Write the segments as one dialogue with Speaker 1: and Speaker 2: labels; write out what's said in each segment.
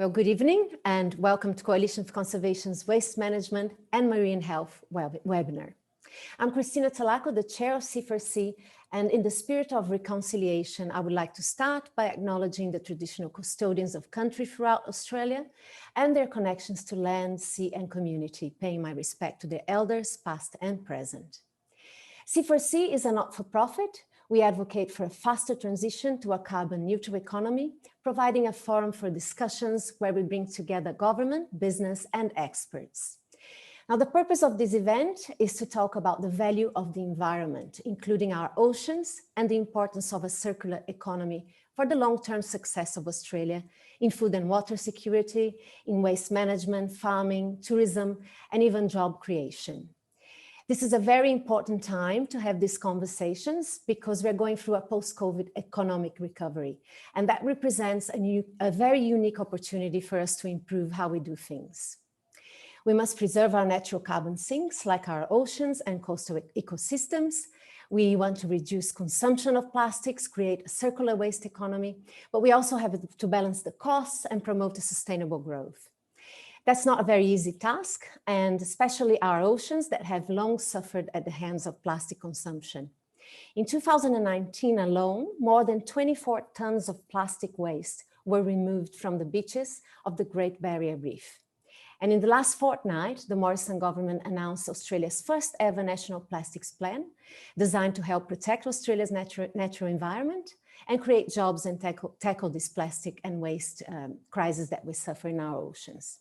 Speaker 1: Well, good evening and welcome to Coalition for Conservation's Waste Management and Marine Health webinar. I'm Cristina Talaco, the chair of C4C, and in the spirit of reconciliation, I would like to start by acknowledging the traditional custodians of country throughout Australia and their connections to land, sea and community, paying my respect to their elders, past and present. C4C is a not-for-profit. We advocate for a faster transition to a carbon neutral economy, providing a forum for discussions where we bring together government, business, and experts. Now, the purpose of this event is to talk about the value of the environment, including our oceans, and the importance of a circular economy for the long-term success of Australia in food and water security, in waste management, farming, tourism, and even job creation. This is a very important time to have these conversations because we're going through a post-COVID economic recovery, and that represents a very unique opportunity for us to improve how we do things. We must preserve our natural carbon sinks like our oceans and coastal ecosystems. We want to reduce consumption of plastics, create a circular waste economy, but we also have to balance the costs and promote a sustainable growth. That's not a very easy task, and especially our oceans that have long suffered at the hands of plastic consumption. In 2019 alone, more than 24 tons of plastic waste were removed from the beaches of the Great Barrier Reef. And in the last fortnight, the Morrison Government announced Australia's first ever National Plastics Plan, designed to help protect Australia's natural environment and create jobs and tackle this plastic and waste crisis that we suffer in our oceans.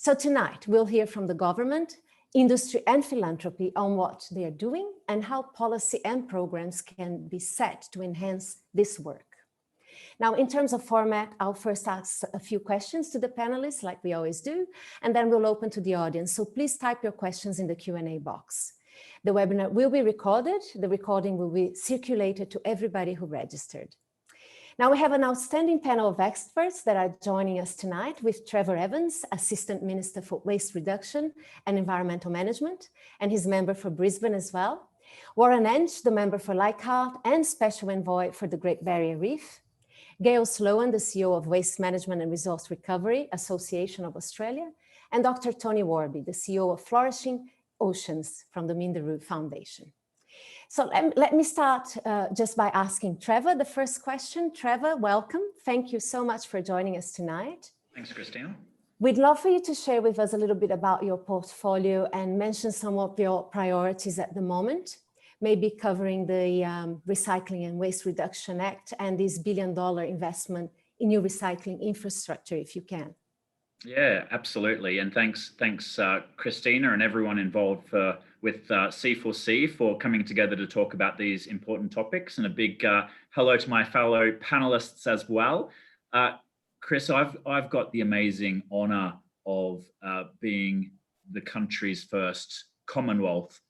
Speaker 1: So tonight, we'll hear from the government, industry and philanthropy on what they are doing and how policy and programs can be set to enhance this work. Now, in terms of format, I'll first ask a few questions to the panelists like we always do, and then we'll open to the audience. So please type your questions in the Q&A box. The webinar will be recorded. The recording will be circulated to everybody who registered. Now we have an outstanding panel of experts that are joining us tonight with Trevor Evans, Assistant Minister for Waste Reduction and Environmental Management, and his member for Brisbane as well. Warren Entsch, the member for Leichhardt and Special Envoy for the Great Barrier Reef. Gayle Sloan, the CEO of Waste Management and Resource Recovery Association of Australia, and Dr. Tony Warby, the CEO of Flourishing Oceans from the Minderoo Foundation. So let me start just by asking Trevor the first question. Trevor, welcome. Thank you so much for joining us tonight.
Speaker 2: Thanks, Christina.
Speaker 1: We'd love for you to share with us a little bit about your portfolio and mention some of your priorities at the moment, maybe covering the Recycling and Waste Reduction Act and this billion-dollar investment in new recycling infrastructure, if you can.
Speaker 2: Yeah, absolutely. And thanks, Christina and everyone involved with C4C for coming together to talk about these important topics. And a big hello to my fellow panelists as well. Chris, I've got the amazing honour of being the country's first Commonwealth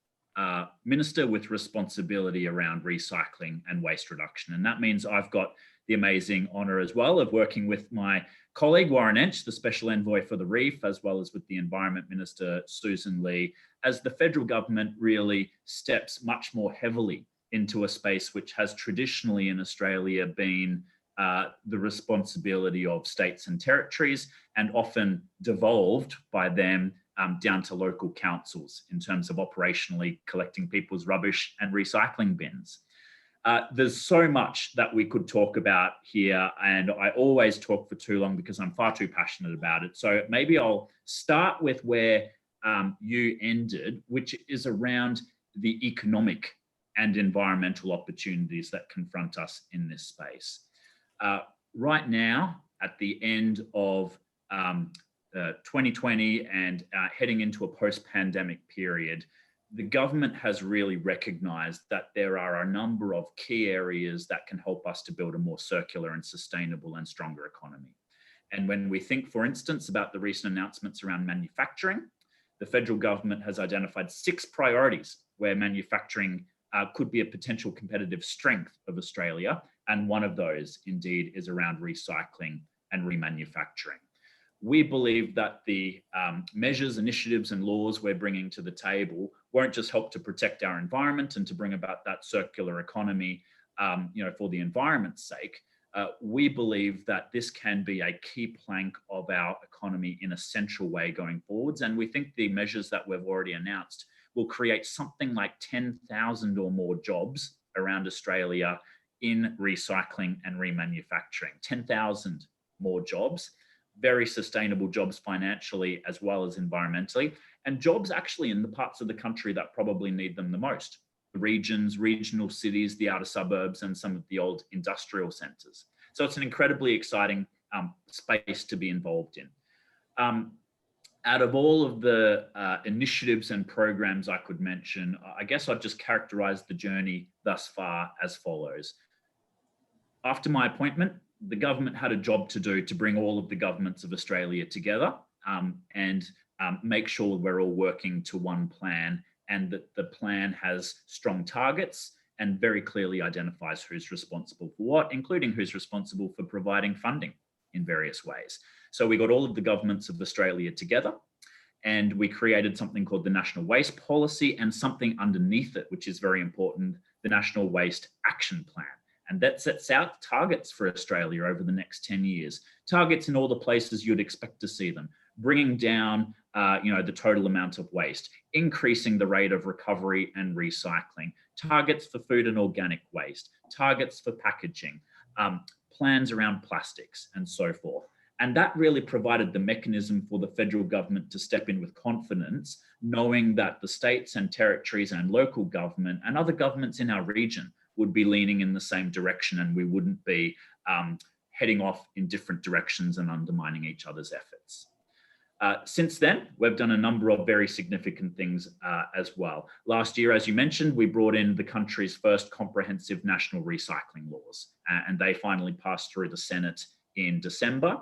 Speaker 2: Minister with responsibility around recycling and waste reduction. And that means I've got the amazing honour as well of working with my colleague Warren Entsch, the Special Envoy for the Reef, as well as with the Environment Minister Susan Lee, as the federal government really steps much more heavily into a space which has traditionally in Australia been the responsibility of states and territories, and often devolved by them down to local councils in terms of operationally collecting people's rubbish and recycling bins. There's so much that we could talk about here, and I always talk for too long because I'm far too passionate about it. So maybe I'll start with where you ended, which is around the economic and environmental opportunities that confront us in this space. Right now, at the end of 2020 and heading into a post-pandemic period, the government has really recognised that there are a number of key areas that can help us to build a more circular and sustainable and stronger economy. And when we think, for instance, about the recent announcements around manufacturing, the federal government has identified 6 priorities where manufacturing could be a potential competitive strength of Australia. And one of those indeed is around recycling and remanufacturing. We believe that the measures, initiatives and laws we're bringing to the table won't just help to protect our environment and to bring about that circular economy for the environment's sake, we believe that this can be a key plank of our economy in a central way going forwards. And we think the measures that we've already announced will create something like 10,000 or more jobs around Australia in recycling and remanufacturing. 10,000 more jobs, very sustainable jobs financially as well as environmentally, and jobs actually in the parts of the country that probably need them the most. The regions, regional cities, the outer suburbs, and some of the old industrial centres. So it's an incredibly exciting space to be involved in. Out of all of the initiatives and programs I could mention, I guess I'd just characterise the journey thus far as follows. After my appointment, the government had a job to do to bring all of the governments of Australia together and make sure we're all working to one plan, and that the plan has strong targets and very clearly identifies who's responsible for what, including who's responsible for providing funding in various ways. So we got all of the governments of Australia together, and we created something called the National Waste Policy, and something underneath it, which is very important, the National Waste Action Plan. And that sets out targets for Australia over the next 10 years. Targets in all the places you'd expect to see them. Bringing down the total amount of waste, increasing the rate of recovery and recycling, targets for food and organic waste, targets for packaging, plans around plastics, and so forth. And that really provided the mechanism for the federal government to step in with confidence, knowing that the states and territories and local government and other governments in our region would be leaning in the same direction, and we wouldn't be heading off in different directions and undermining each other's efforts. Since then, we've done a number of very significant things as well. Last year, as you mentioned, we brought in the country's first comprehensive national recycling laws, and they finally passed through the Senate in December.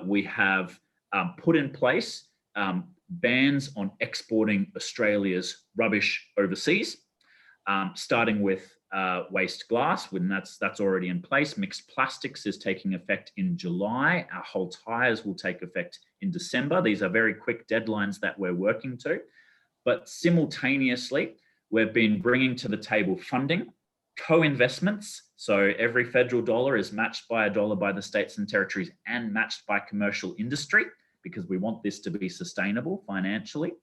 Speaker 2: We have put in place bans on exporting Australia's rubbish overseas, starting with waste glass, when that's already in place. Mixed plastics is taking effect in July. Our whole tyres will take effect in December. These are very quick deadlines that we're working to. But simultaneously, we've been bringing to the table funding, co-investments. So every federal dollar is matched by a dollar by the states and territories and matched by commercial industry, because we want this to be sustainable financially.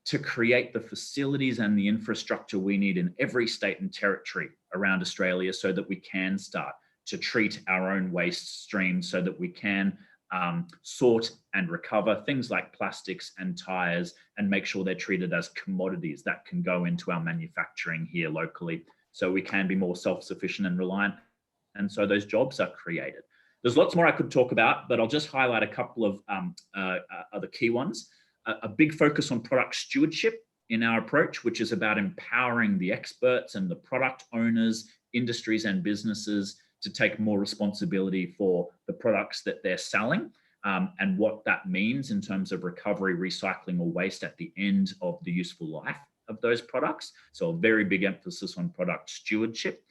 Speaker 2: To create the facilities and the infrastructure we need in every state and territory around Australia, so that we can start to treat our own waste streams, so that we can sort and recover things like plastics and tyres, and make sure they're treated as commodities that can go into our manufacturing here locally, so we can be more self-sufficient and reliant. And so those jobs are created. There's lots more I could talk about, but I'll just highlight a couple of other key ones. A big focus on product stewardship in our approach, which is about empowering the experts and the product owners, industries and businesses to take more responsibility for the products that they're selling, and what that means in terms of recovery, recycling, or waste at the end of the useful life of those products. So a very big emphasis on product stewardship.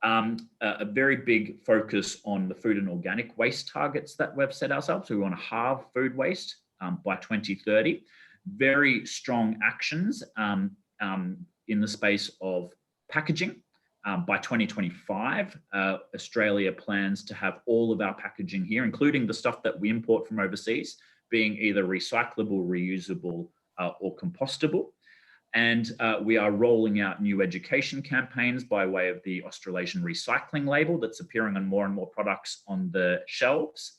Speaker 2: A very big focus on the food and organic waste targets that we've set ourselves. So we want to halve food waste by 2030. Very strong actions in the space of packaging. By 2025, Australia plans to have all of our packaging here, including the stuff that we import from overseas, being either recyclable, reusable, or compostable. And we are rolling out new education campaigns by way of the Australasian recycling label that's appearing on more and more products on the shelves.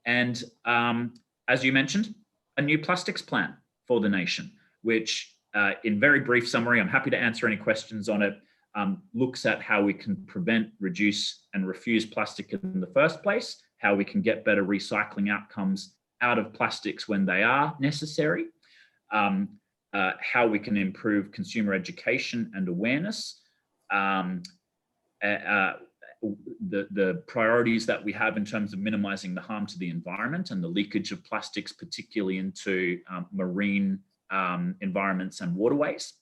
Speaker 2: And as you mentioned, a new plastics plan for the nation, which in very brief summary, I'm happy to answer any questions on it, looks at how we can prevent, reduce, and refuse plastic in the first place, how we can get better recycling outcomes out of plastics when they are necessary, how we can improve consumer education and awareness, the priorities that we have in terms of minimizing the harm to the environment and the leakage of plastics, particularly into marine environments and waterways,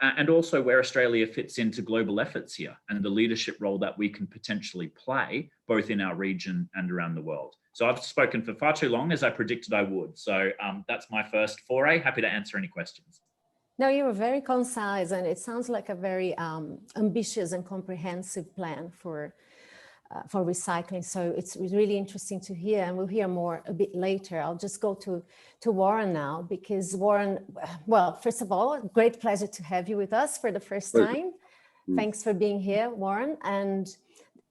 Speaker 2: and also where Australia fits into global efforts here and the leadership role that we can potentially play both in our region and around the world. So I've spoken for far too long, as I predicted I would. So that's my first foray. Happy to answer any questions.
Speaker 1: No, you were very concise, and it sounds like a very ambitious and comprehensive plan for for recycling. So it's really interesting to hear, and we'll hear more a bit later. I'll just go to Warren now, because Warren, well, first of all, great pleasure to have you with us for the first time. Thanks for being here, Warren. And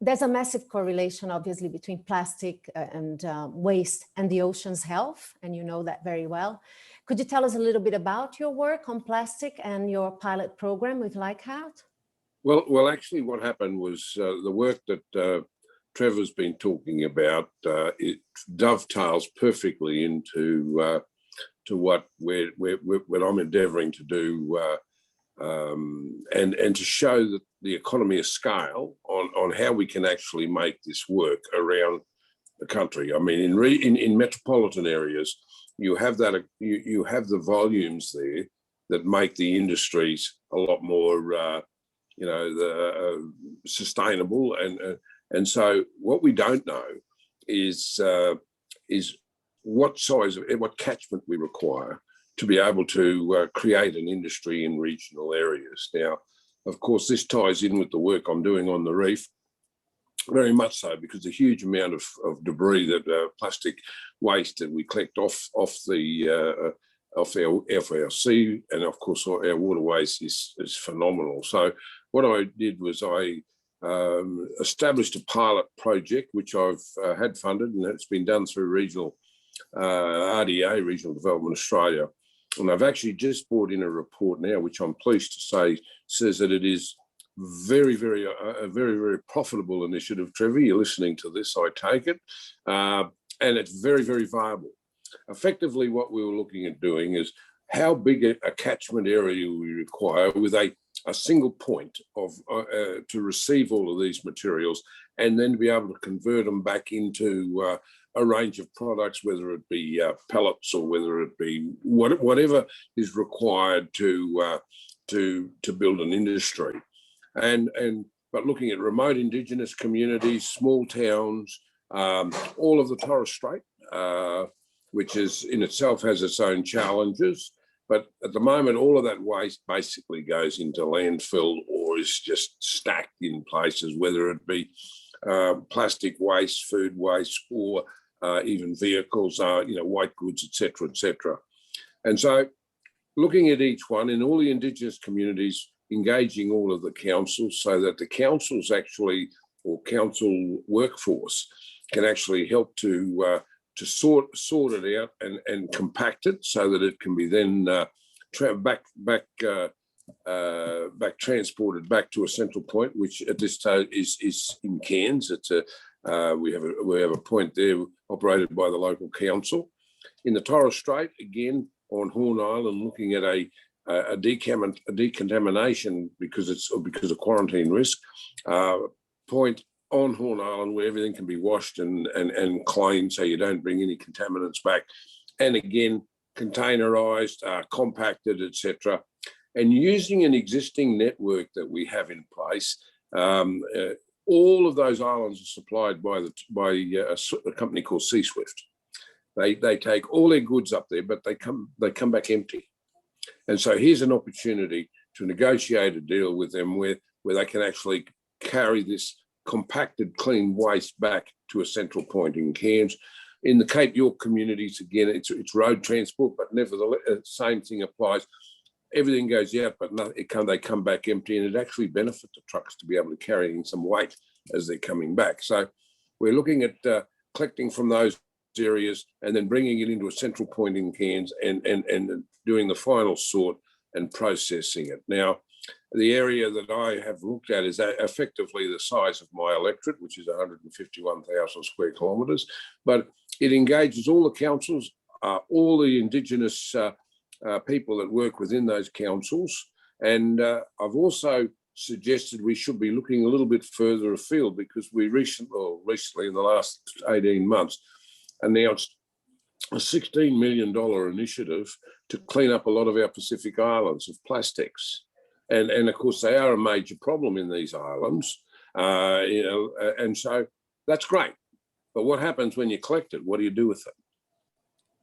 Speaker 1: there's a massive correlation, obviously, between plastic and waste and the ocean's health, and you know that very well. Could you tell us a little bit about your work on plastic and your pilot program with Leichhardt?
Speaker 3: Well, actually, what happened was the work that Trevor's been talking about. It dovetails perfectly into to what I'm endeavouring to do, and to show that the economy of scale on how we can actually make this work around the country. I mean, in metropolitan areas, you have that you have the volumes there that make the industries a lot more sustainable, and so what we don't know is what catchment we require to be able to create an industry in regional areas. Now, of course, this ties in with the work I'm doing on the reef, very much so, because the huge amount of debris, that plastic waste that we collect off our sea, and of course our waterways, is phenomenal. So what I did was I established a pilot project, which I've had funded, and it's been done through regional RDA, Regional Development Australia. And I've actually just brought in a report now, which I'm pleased to say says that it is a very profitable initiative. Trevor, you're listening to this, I take it, and it's very, very viable. Effectively, what we were looking at doing is how big a catchment area we require with a single point of to receive all of these materials, and then be able to convert them back into a range of products, whether it be pellets or whether it be whatever is required to build an industry. But looking at remote Indigenous communities, small towns, all of the Torres Strait, which is in itself has its own challenges. But at the moment, all of that waste basically goes into landfill or is just stacked in places, whether it be plastic waste, food waste, or even vehicles, white goods, etc., etc. And so looking at each one in all the Indigenous communities, engaging all of the councils so that the councils actually, or council workforce, can actually help to sort it out and compact it so that it can be then transported back to a central point, which at this stage is in Cairns. It's we have a point there operated by the local council. In the Torres Strait, again on Horn Island, looking at a decontamination because of quarantine risk point on Horn Island where everything can be washed and cleaned, so you don't bring any contaminants back. And again, containerized, compacted, etc. And using an existing network that we have in place, all of those islands are supplied by a company called Sea Swift. They take all their goods up there, but they come back empty. And so here's an opportunity to negotiate a deal with them where they can actually carry this compacted clean waste back to a central point in Cairns. In the Cape York communities, again, it's road transport, but nevertheless, the same thing applies. Everything goes out, but they come back empty, and it actually benefits the trucks to be able to carry in some weight as they're coming back. So we're looking at collecting from those areas and then bringing it into a central point in Cairns and doing the final sort and processing it. Now, the area that I have looked at is effectively the size of my electorate, which is 151,000 square kilometres, but it engages all the councils, all the Indigenous people that work within those councils. And I've also suggested we should be looking a little bit further afield, because we recently in the last 18 months announced a $16 million initiative to clean up a lot of our Pacific islands of plastics. And of course, they are a major problem in these islands, and so that's great. But what happens when you collect it? What do you do with it?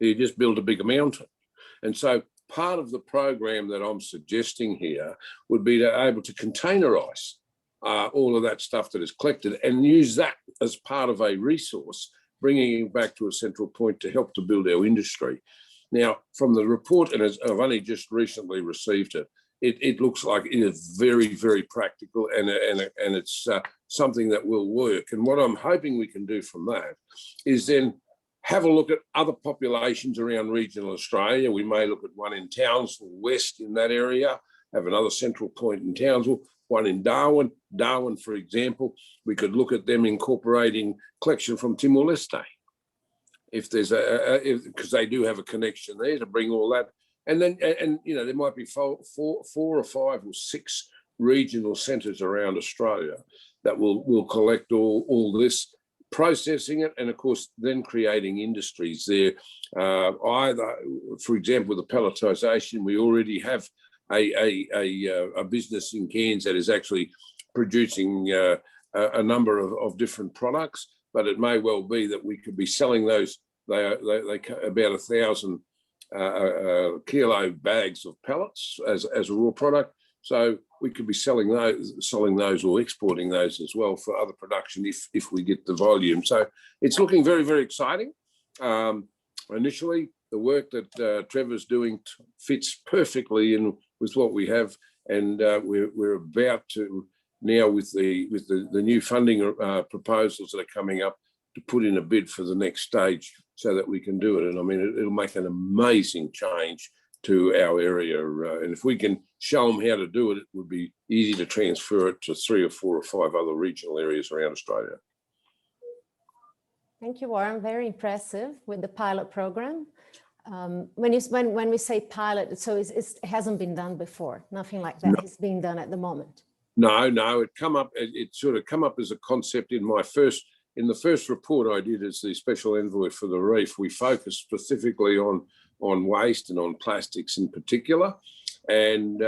Speaker 3: You just build a bigger mountain. And so part of the program that I'm suggesting here would be to able to containerize all of that stuff that is collected, and use that as part of a resource, bringing it back to a central point to help to build our industry. Now, from the report, and I've only just recently received it, it looks like it is very, very practical, and it's something that will work. And what I'm hoping we can do from that is then have a look at other populations around regional Australia. We may look at one in Townsville West in that area, have another central point in Townsville, one in Darwin. Darwin, for example, we could look at them incorporating collection from Timor-Leste. If there's because they do have a connection there to bring all that. And then, there might be four or five or six regional centres around Australia that will collect all this, processing it, and of course then creating industries there. Either, for example, with the pelletisation, we already have a business in Cairns that is actually producing a number of different products, but it may well be that we could be selling those. They about 1,000 kilo bags of pellets as a raw product. So we could be selling those or exporting those as well for other production if we get the volume. So it's looking very, very exciting. Initially, the work that Trevor's doing fits perfectly in with what we have, and we're about to now with the new funding proposals that are coming up to put in a bid for the next stage so that we can do it. And I mean, it'll make an amazing change to our area. And if we can show them how to do it, it would be easy to transfer it to 3 or 4 or 5 other regional areas around Australia.
Speaker 1: Thank you, Warren. Very impressive with the pilot program. When we say pilot, so it hasn't been done before. Nothing like that is being done at the moment.
Speaker 3: No, it sort of come up as a concept in the first report I did as the special envoy for the reef. We focused specifically on waste and on plastics in particular, and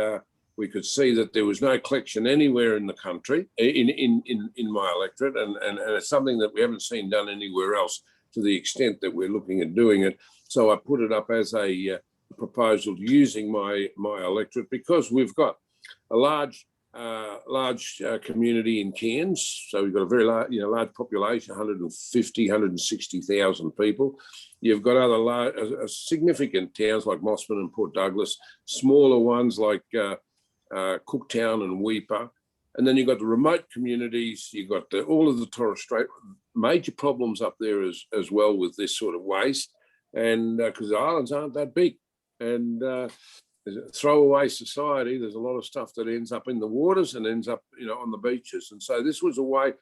Speaker 3: we could see that there was no collection anywhere in the country, in my electorate, and it's something that we haven't seen done anywhere else to the extent that we're looking at doing it. So I put it up as a proposal using my electorate, because we've got a large community in Cairns. So we've got a very large population, 160,000 people. You've got other significant towns like Mossman and Port Douglas, smaller ones like Cooktown and Weipa. And then you've got the remote communities. You've got all of the Torres Strait, major problems up there as well with this sort of waste. And because the islands aren't that big. And throwaway society, there's a lot of stuff that ends up in the waters and ends up on the beaches. And so this was a way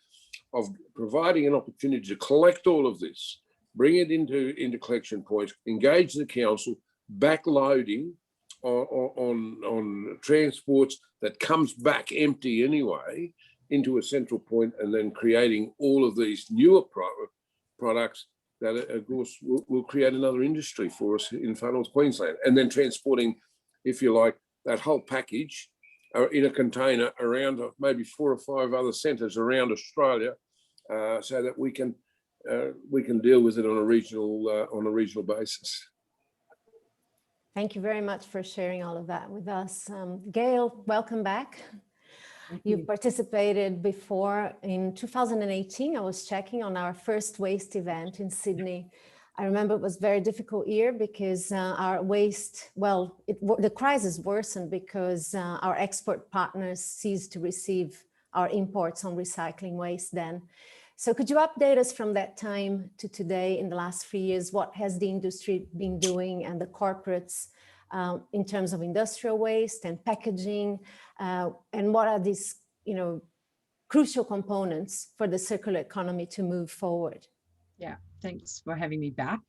Speaker 3: of providing an opportunity to collect all of this, bring it into collection points, engage the council, backloading on transports that comes back empty anyway into a central point, and then creating all of these newer products that of course will create another industry for us in far north Queensland, and then transporting, if you like, that whole package in a container around maybe 4 or 5 other centres around Australia, so that we can deal with it on a regional basis.
Speaker 1: Thank you very much for sharing all of that with us. Gayle, welcome back. You've participated before in 2018. I was checking on our first waste event in Sydney. I remember it was a very difficult year because our waste, the crisis worsened because our export partners ceased to receive our imports on recycling waste then. So could you update us from that time to today in the last 3 years? What has the industry been doing and the corporates in terms of industrial waste and packaging? And what are these, crucial components for the circular economy to move forward?
Speaker 4: Yeah, thanks for having me back.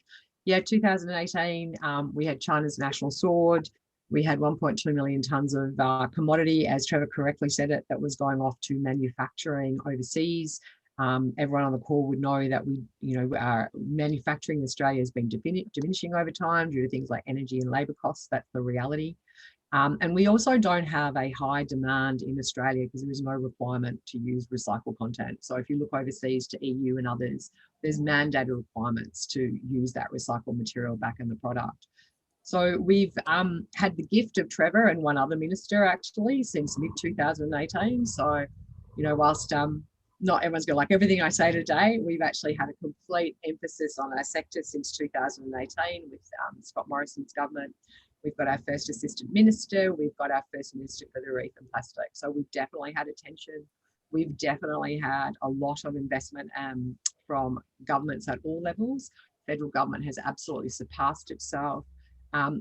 Speaker 4: Yeah, 2018, we had China's national sword. We had 1.2 million tonnes of commodity, as Trevor correctly said it, that was going off to manufacturing overseas. Everyone on the call would know that our manufacturing in Australia has been diminishing over time due to things like energy and labour costs. That's the reality. And we also don't have a high demand in Australia because there is no requirement to use recycled content. So if you look overseas to EU and others, there's mandated requirements to use that recycled material back in the product. So we've had the gift of Trevor and one other minister actually since mid-2018. So whilst not everyone's going to like everything I say today, we've actually had a complete emphasis on our sector since 2018 with Scott Morrison's government. We've got our first assistant minister. We've got our first minister for the reef and plastic. So we've definitely had attention. We've definitely had a lot of investment from governments at all levels. Federal government has absolutely surpassed itself.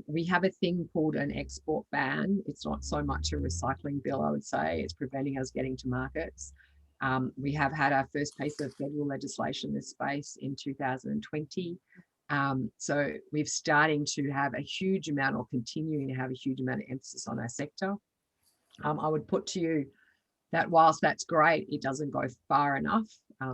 Speaker 4: We have a thing called an export ban. It's not so much a recycling bill, I would say. It's preventing us getting to markets. We have had our first piece of federal legislation in this space in 2020. So we're starting to have a huge amount, or continuing to have a huge amount of emphasis on our sector. I would put to you that whilst that's great, it doesn't go far enough.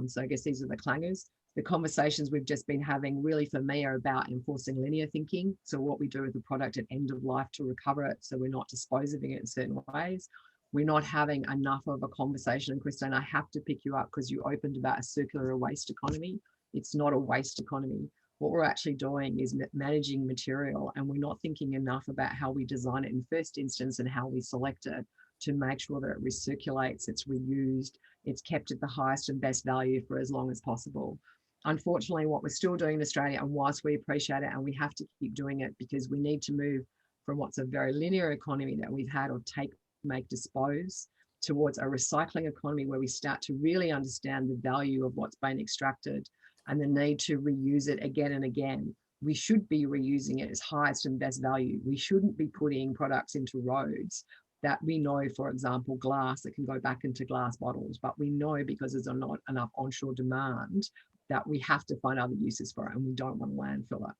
Speaker 4: So I guess these are the clangers. The conversations we've just been having really for me are about enforcing linear thinking. So what we do with the product at end of life to recover it, so we're not disposing it in certain ways. We're not having enough of a conversation. And Christine, I have to pick you up because you opened about a circular waste economy. It's not a waste economy. What we're actually doing is managing material, and we're not thinking enough about how we design it in first instance and how we select it to make sure that it recirculates, it's reused, it's kept at the highest and best value for as long as possible. Unfortunately, what we're still doing in Australia, and whilst we appreciate it and we have to keep doing it because we need to move from what's a very linear economy that we've had, or take, make, dispose, towards a recycling economy where we start to really understand the value of what's been extracted and the need to reuse it again and again. We should be reusing it as highest and best value. We shouldn't be putting products into roads that we know, for example, glass that can go back into glass bottles, but we know because there's not enough onshore demand that we have to find other uses for it, and we don't want to landfill it.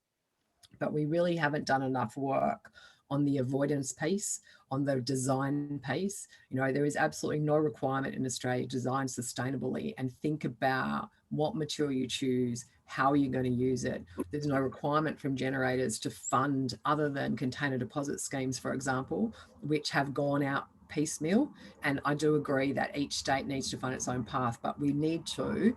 Speaker 4: But we really haven't done enough work on the avoidance piece, on the design piece. There is absolutely no requirement in Australia to design sustainably and think about what material you choose, how you're going to use it. There's no requirement from generators to fund other than container deposit schemes, for example, which have gone out piecemeal. And I do agree that each state needs to find its own path, but we need to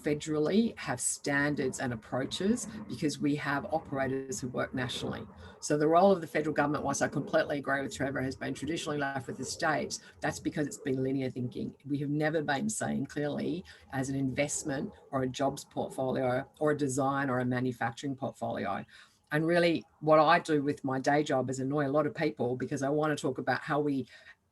Speaker 4: federally have standards and approaches, because we have operators who work nationally. So the role of the federal government, whilst I completely agree with Trevor, has been traditionally left with the states. That's because it's been linear thinking. We have never been saying clearly as an investment or a jobs portfolio or a design or a manufacturing portfolio. And really what I do with my day job is annoy a lot of people, because I want to talk about how we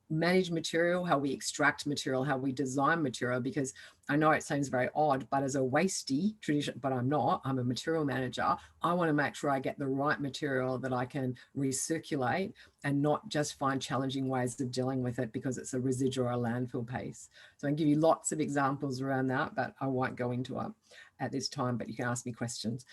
Speaker 4: manage material, how we extract material, how we design material, because I know it seems very odd, but as a wasty tradition, but I'm not, I'm a material manager. I want to make sure I get the right material that I can recirculate and not just find challenging ways of dealing with it because it's a residual or a landfill piece. So I can give you lots of examples around that, but I won't go into it at this time, but you can ask me questions.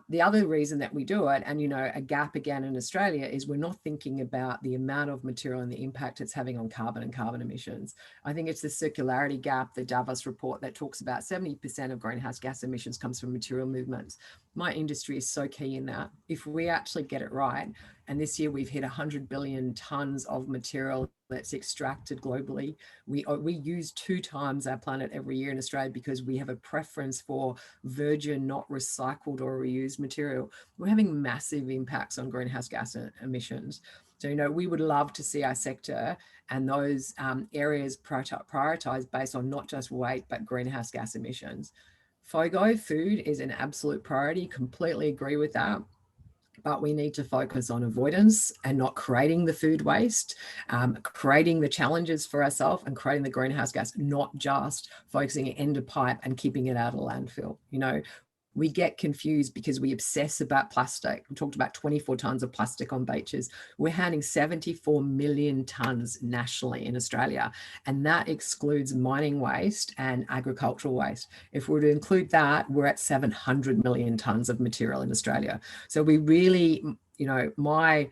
Speaker 4: The other reason that we do it, and a gap again in Australia, is we're not thinking about the amount of material and the impact it's having on carbon and carbon emissions. I think it's the circularity gap, the Davos report that talks about 70% of greenhouse gas emissions comes from material movements. My industry is so key in that. If we actually get it right, and this year we've hit 100 billion tonnes of material that's extracted globally. We use 2 times our planet every year in Australia because we have a preference for virgin, not recycled or reused material. We're having massive impacts on greenhouse gas emissions. So, we would love to see our sector and those areas prioritised based on not just weight, but greenhouse gas emissions. FOGO, food, is an absolute priority. Completely agree with that. But we need to focus on avoidance and not creating the food waste, creating the challenges for ourselves and creating the greenhouse gas, not just focusing at end of pipe and keeping it out of landfill. We get confused because we obsess about plastic. We talked about 24 tonnes of plastic on beaches. We're handling 74 million tonnes nationally in Australia, and that excludes mining waste and agricultural waste. If we were to include that, we're at 700 million tonnes of material in Australia. So we really, my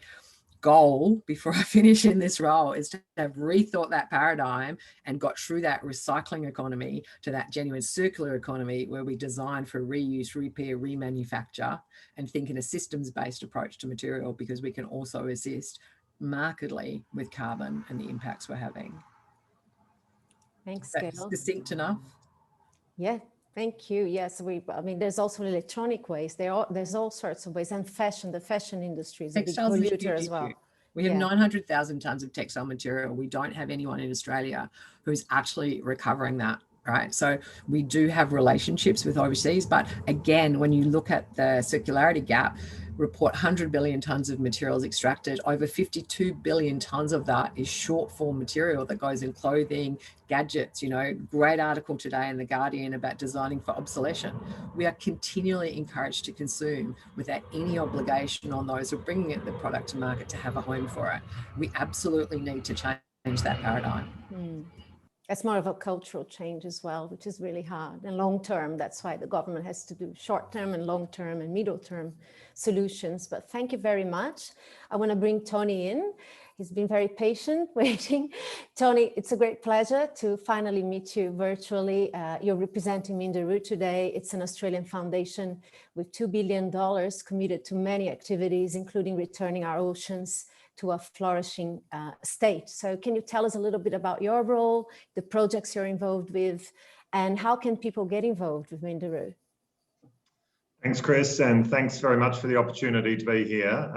Speaker 4: goal before I finish in this role is to have rethought that paradigm and got through that recycling economy to that genuine circular economy where we design for reuse, repair, remanufacture, and think in a systems-based approach to material, because we can also assist markedly with carbon and the impacts we're having.
Speaker 1: Thanks,
Speaker 4: That's
Speaker 1: Gayle.
Speaker 4: succinct enough.
Speaker 1: Yeah, thank you. Yes, there's also electronic waste. There's all sorts of waste, and fashion. The fashion industry is a big polluter as well.
Speaker 4: We have
Speaker 1: Yeah.
Speaker 4: 900,000 tonnes of textile material. We don't have anyone in Australia who's actually recovering that, right? So we do have relationships with overseas, but again, when you look at the circularity gap, report 100 billion tonnes of materials extracted, over 52 billion tonnes of that is short form material that goes in clothing, gadgets. You know, great article today in The Guardian about designing for obsolescence. We are continually encouraged to consume without any obligation on those who are bringing the product to market to have a home for it. We absolutely need to change that paradigm.
Speaker 1: That's more of a cultural change as well, which is really hard. And long term, that's why the government has to do short term and long term and middle term solutions. But thank you very much. I want to bring Tony in. He's been very patient waiting. Tony, it's a great pleasure to finally meet you virtually. You're representing Minderoo today. It's an Australian foundation with $2 billion committed to many activities, including returning our oceans to a flourishing state. So can you tell us a little bit about your role, the projects you're involved with, and how can people get involved with Minderoo?
Speaker 5: Thanks, Chris, and thanks very much for the opportunity to be here.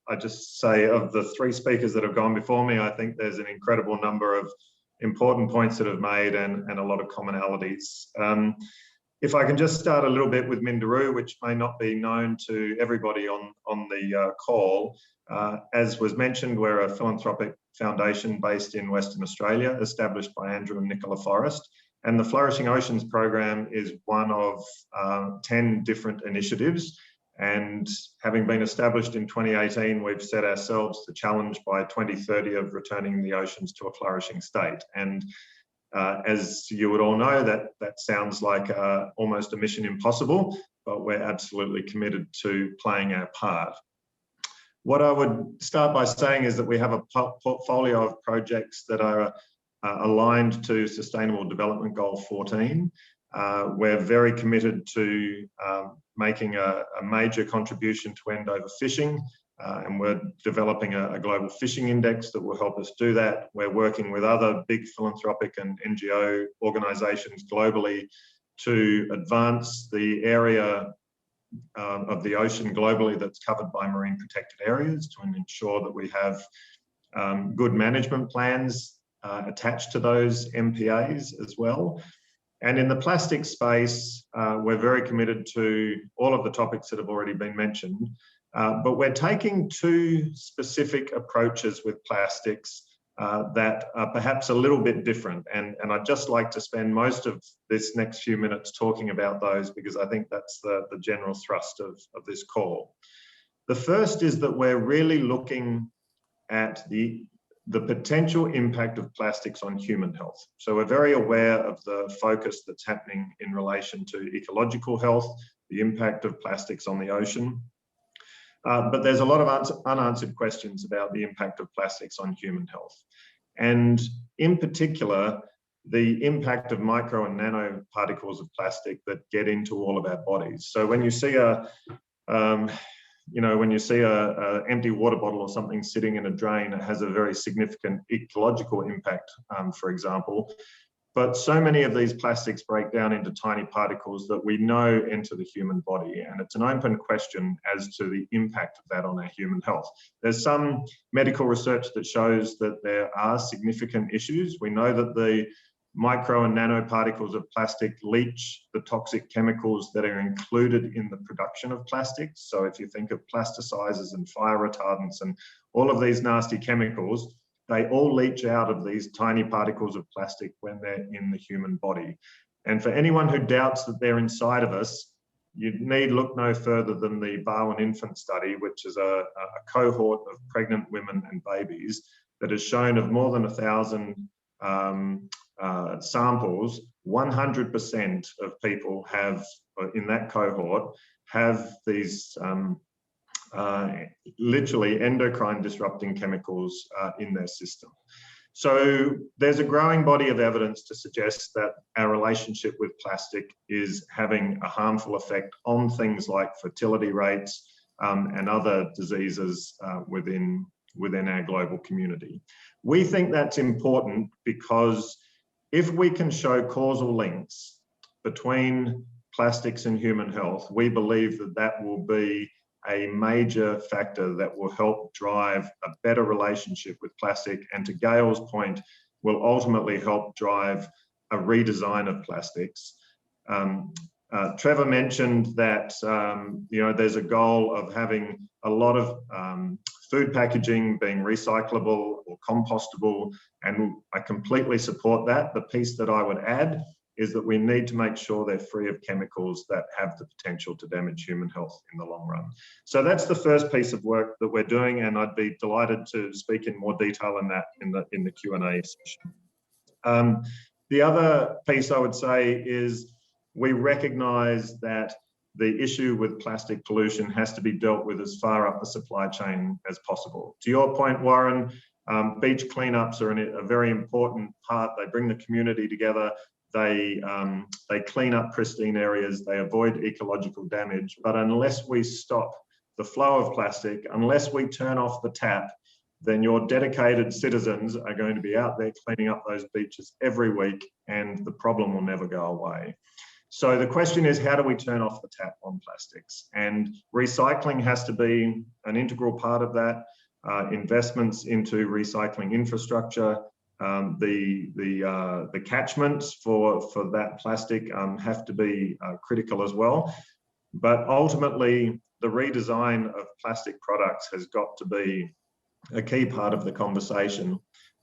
Speaker 5: I just say of the three speakers that have gone before me, I think there's an incredible number of important points that have made and a lot of commonalities. If I can just start a little bit with Minderoo, which may not be known to everybody on the call. As was mentioned, we're a philanthropic foundation based in Western Australia, established by Andrew and Nicola Forrest. And the Flourishing Oceans program is one of 10 different initiatives. And having been established in 2018, we've set ourselves the challenge by 2030 of returning the oceans to a flourishing state. And as you would all know, that sounds like almost a mission impossible, but we're absolutely committed to playing our part. What I would start by saying is that we have a portfolio of projects that are aligned to Sustainable Development Goal 14. We're very committed to making a major contribution to end overfishing, and we're developing a global fishing index that will help us do that. We're working with other big philanthropic and NGO organisations globally to advance the area of the ocean globally that's covered by marine protected areas, to ensure that we have good management plans attached to those MPAs as well. And in the plastic space, we're very committed to all of the topics that have already been mentioned, but we're taking two specific approaches with plastics that are perhaps a little bit different. And I'd just like to spend most of this next few minutes talking about those, because I think that's the general thrust of this call. The first is that we're really looking at the potential impact of plastics on human health. So we're very aware of the focus that's happening in relation to ecological health, the impact of plastics on the ocean. But there's a lot of unanswered questions about the impact of plastics on human health. And in particular, the impact of micro and nano particles of plastic that get into all of our bodies. So when you see when you see a empty water bottle or something sitting in a drain, it has a very significant ecological impact, for example. But so many of these plastics break down into tiny particles that we know enter the human body. And it's an open question as to the impact of that on our human health. There's some medical research that shows that there are significant issues. We know that the micro and nanoparticles of plastic leach the toxic chemicals that are included in the production of plastics. So if you think of plasticizers and fire retardants and all of these nasty chemicals, they all leach out of these tiny particles of plastic when they're in the human body. And for anyone who doubts that they're inside of us, you need look no further than the Barwon infant study, which is a cohort of pregnant women and babies that has shown of more than 1,000 samples, 100% of people have, in that cohort, have these literally endocrine disrupting chemicals in their system. So there's a growing body of evidence to suggest that our relationship with plastic is having a harmful effect on things like fertility rates and other diseases within our global community. We think that's important because if we can show causal links between plastics and human health, we believe that that will be a major factor that will help drive a better relationship with plastic, and to Gayle's point, will ultimately help drive a redesign of plastics. Trevor mentioned that there's a goal of having a lot of food packaging being recyclable or compostable, and I completely support that. The piece that I would add is that we need to make sure they're free of chemicals that have the potential to damage human health in the long run. So that's the first piece of work that we're doing, and I'd be delighted to speak in more detail on that in the Q&A session. The other piece I would say is we recognise that the issue with plastic pollution has to be dealt with as far up the supply chain as possible. To your point, Warren, beach cleanups are a very important part. They bring the community together. They clean up pristine areas. They avoid ecological damage. But unless we stop the flow of plastic, unless we turn off the tap, then your dedicated citizens are going to be out there cleaning up those beaches every week, and the problem will never go away. So the question is, how do we turn off the tap on plastics? And recycling has to be an integral part of that. Investments into recycling infrastructure, the catchments for that plastic have to be critical as well. But ultimately, the redesign of plastic products has got to be a key part of the conversation,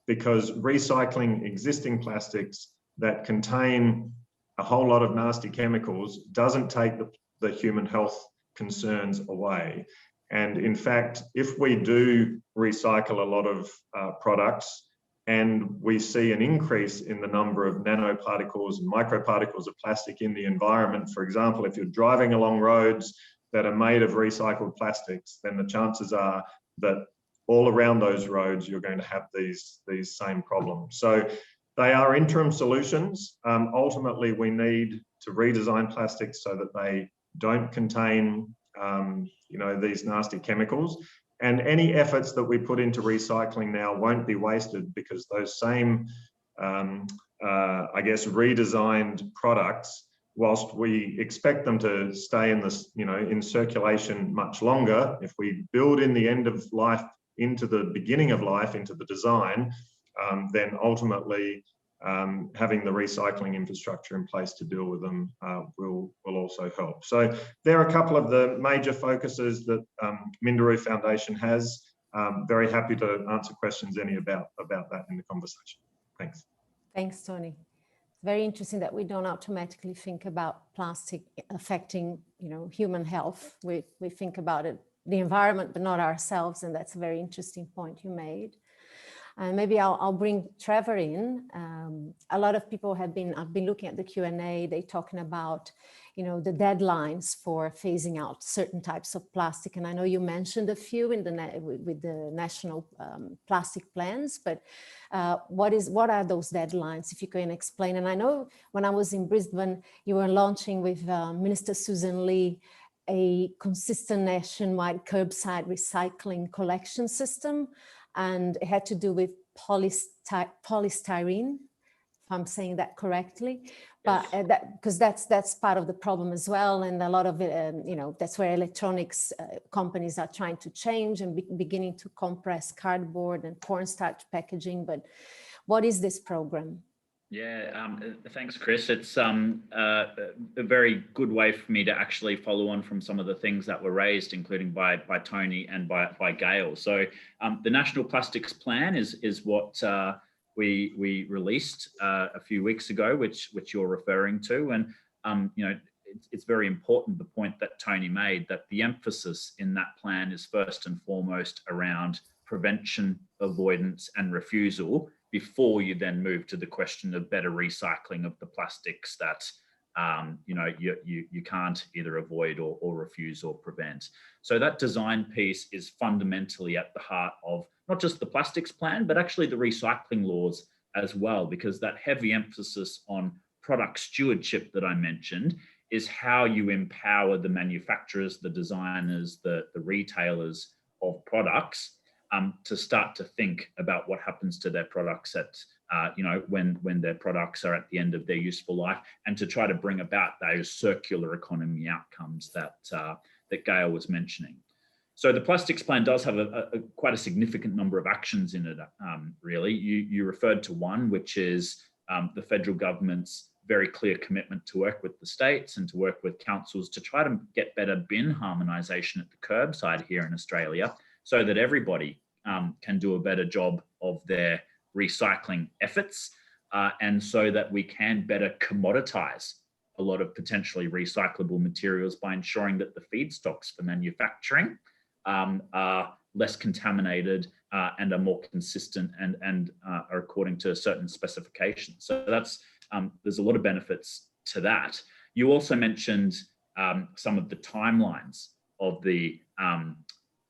Speaker 5: because recycling existing plastics that contain a whole lot of nasty chemicals doesn't take the human health concerns away. And in fact, if we do recycle a lot of products and we see an increase in the number of nanoparticles and microparticles of plastic in the environment, for example, if you're driving along roads that are made of recycled plastics, then the chances are that all around those roads, you're going to have these same problems. So they are interim solutions. Ultimately, we need to redesign plastics so that they don't contain, these nasty chemicals. And any efforts that we put into recycling now won't be wasted, because those same, redesigned products, whilst we expect them to stay in this, in circulation much longer, if we build in the end of life into the beginning of life, into the design, then ultimately having the recycling infrastructure in place to deal with them will also help. So there are a couple of the major focuses that Minderoo Foundation has. Very happy to answer questions about that in the conversation. Thanks.
Speaker 1: Thanks, Tony. Very interesting that we don't automatically think about plastic affecting, human health. We think about it, the environment, but not ourselves, and that's a very interesting point you made. And maybe I'll bring Trevor in. A lot of people I've been looking at the Q&A, they're talking about, the deadlines for phasing out certain types of plastic. And I know you mentioned a few with the national plastic plans, but what are those deadlines, if you can explain? And I know when I was in Brisbane, you were launching with Minister Susan Lee a consistent nationwide curbside recycling collection system. And it had to do with polystyrene, if I'm saying that correctly, but because that's part of the problem as well. And a lot of it, that's where electronics companies are trying to change and beginning to compress cardboard and cornstarch packaging. But what is this program?
Speaker 2: Yeah, thanks, Chris. It's a very good way for me to actually follow on from some of the things that were raised, including by Tony and by Gayle. So the National Plastics Plan is what we released a few weeks ago, which you're referring to. And, it's very important, the point that Tony made, that the emphasis in that plan is first and foremost around prevention, avoidance, and refusal, before you then move to the question of better recycling of the plastics that you can't either avoid or refuse or prevent. So that design piece is fundamentally at the heart of not just the plastics plan, but actually the recycling laws as well, because that heavy emphasis on product stewardship that I mentioned is how you empower the manufacturers, the designers, the retailers of products to start to think about what happens to their products at, when their products are at the end of their useful life, and to try to bring about those circular economy outcomes that Gayle was mentioning. So the plastics plan does have quite a significant number of actions in it, really. You referred to one, which is the federal government's very clear commitment to work with the states and to work with councils to try to get better bin harmonisation at the curbside here in Australia, so that everybody can do a better job of their recycling efforts, and so that we can better commoditise a lot of potentially recyclable materials by ensuring that the feedstocks for manufacturing are less contaminated and are more consistent and are according to certain specifications. So that's there's a lot of benefits to that. You also mentioned some of the timelines of the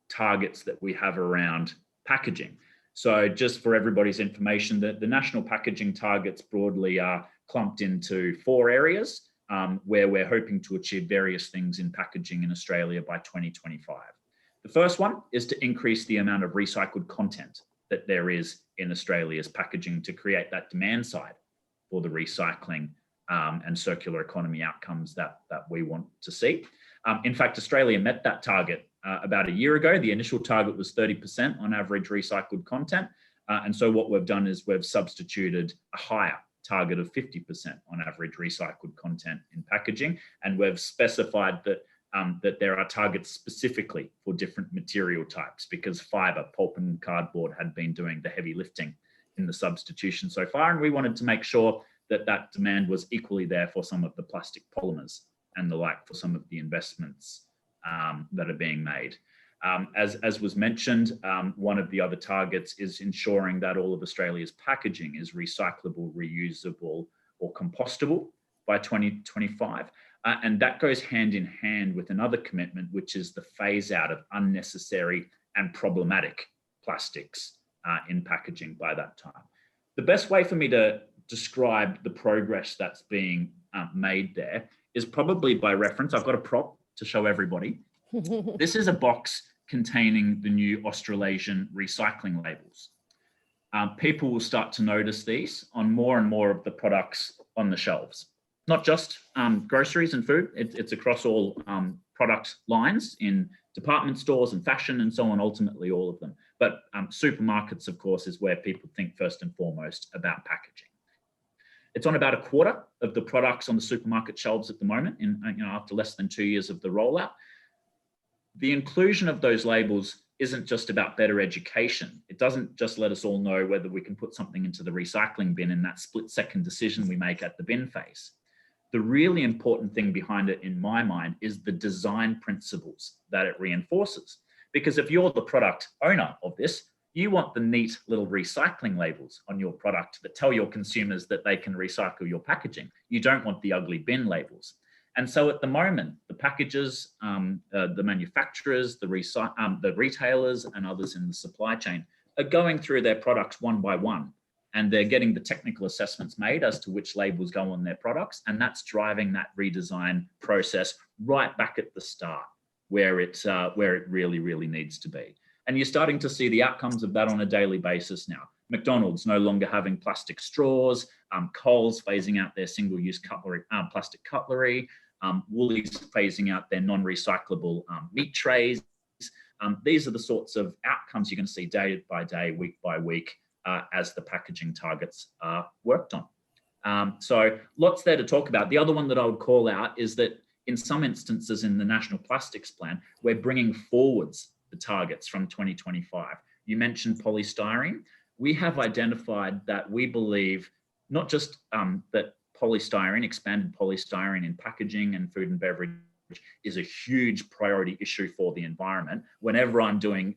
Speaker 2: targets that we have around packaging. So just for everybody's information, the national packaging targets broadly are clumped into 4 areas where we're hoping to achieve various things in packaging in Australia by 2025. The first one is to increase the amount of recycled content that there is in Australia's packaging to create that demand side for the recycling and circular economy outcomes that we want to see. In fact, Australia met that target about a year ago. The initial target was 30% on average recycled content. And so what we've done is we've substituted a higher target of 50% on average recycled content in packaging. And we've specified that that there are targets specifically for different material types, because fibre, pulp and cardboard had been doing the heavy lifting in the substitution so far. And we wanted to make sure that that demand was equally there for some of the plastic polymers and the like, for some of the investments that are being made. As was mentioned, one of the other targets is ensuring that all of Australia's packaging is recyclable, reusable or compostable by 2025. And that goes hand in hand with another commitment, which is the phase out of unnecessary and problematic plastics in packaging by that time. The best way for me to describe the progress that's being made there is probably by reference. I've got a prop to show everybody. This is a box containing the new Australasian recycling labels. People will start to notice these on more and more of the products on the shelves. Not just groceries and food, it's across all product lines in department stores and fashion and so on, ultimately all of them. But supermarkets, of course, is where people think first and foremost about packaging. It's on about a quarter of the products on the supermarket shelves at the moment, after less than 2 years of the rollout. The inclusion of those labels isn't just about better education. It doesn't just let us all know whether we can put something into the recycling bin in that split-second decision we make at the bin phase. The really important thing behind it, in my mind, is the design principles that it reinforces. Because if you're the product owner of this, you want the neat little recycling labels on your product that tell your consumers that they can recycle your packaging. You don't want the ugly bin labels. And so at the moment, the packagers, the manufacturers, the retailers and others in the supply chain are going through their products one by one, and they're getting the technical assessments made as to which labels go on their products. And that's driving that redesign process right back at the start, where it really, really needs to be. And you're starting to see the outcomes of that on a daily basis now. McDonald's no longer having plastic straws, Coles phasing out their single-use cutlery, plastic cutlery, Woolies phasing out their non-recyclable meat trays. These are the sorts of outcomes you're going to see day by day, week by week, as the packaging targets are worked on. So lots there to talk about. The other one that I would call out is that in some instances in the National Plastics Plan, we're bringing forwards the targets from 2025. You mentioned polystyrene. We have identified that we believe not just that polystyrene, expanded polystyrene in packaging and food and beverage is a huge priority issue for the environment. Whenever I'm doing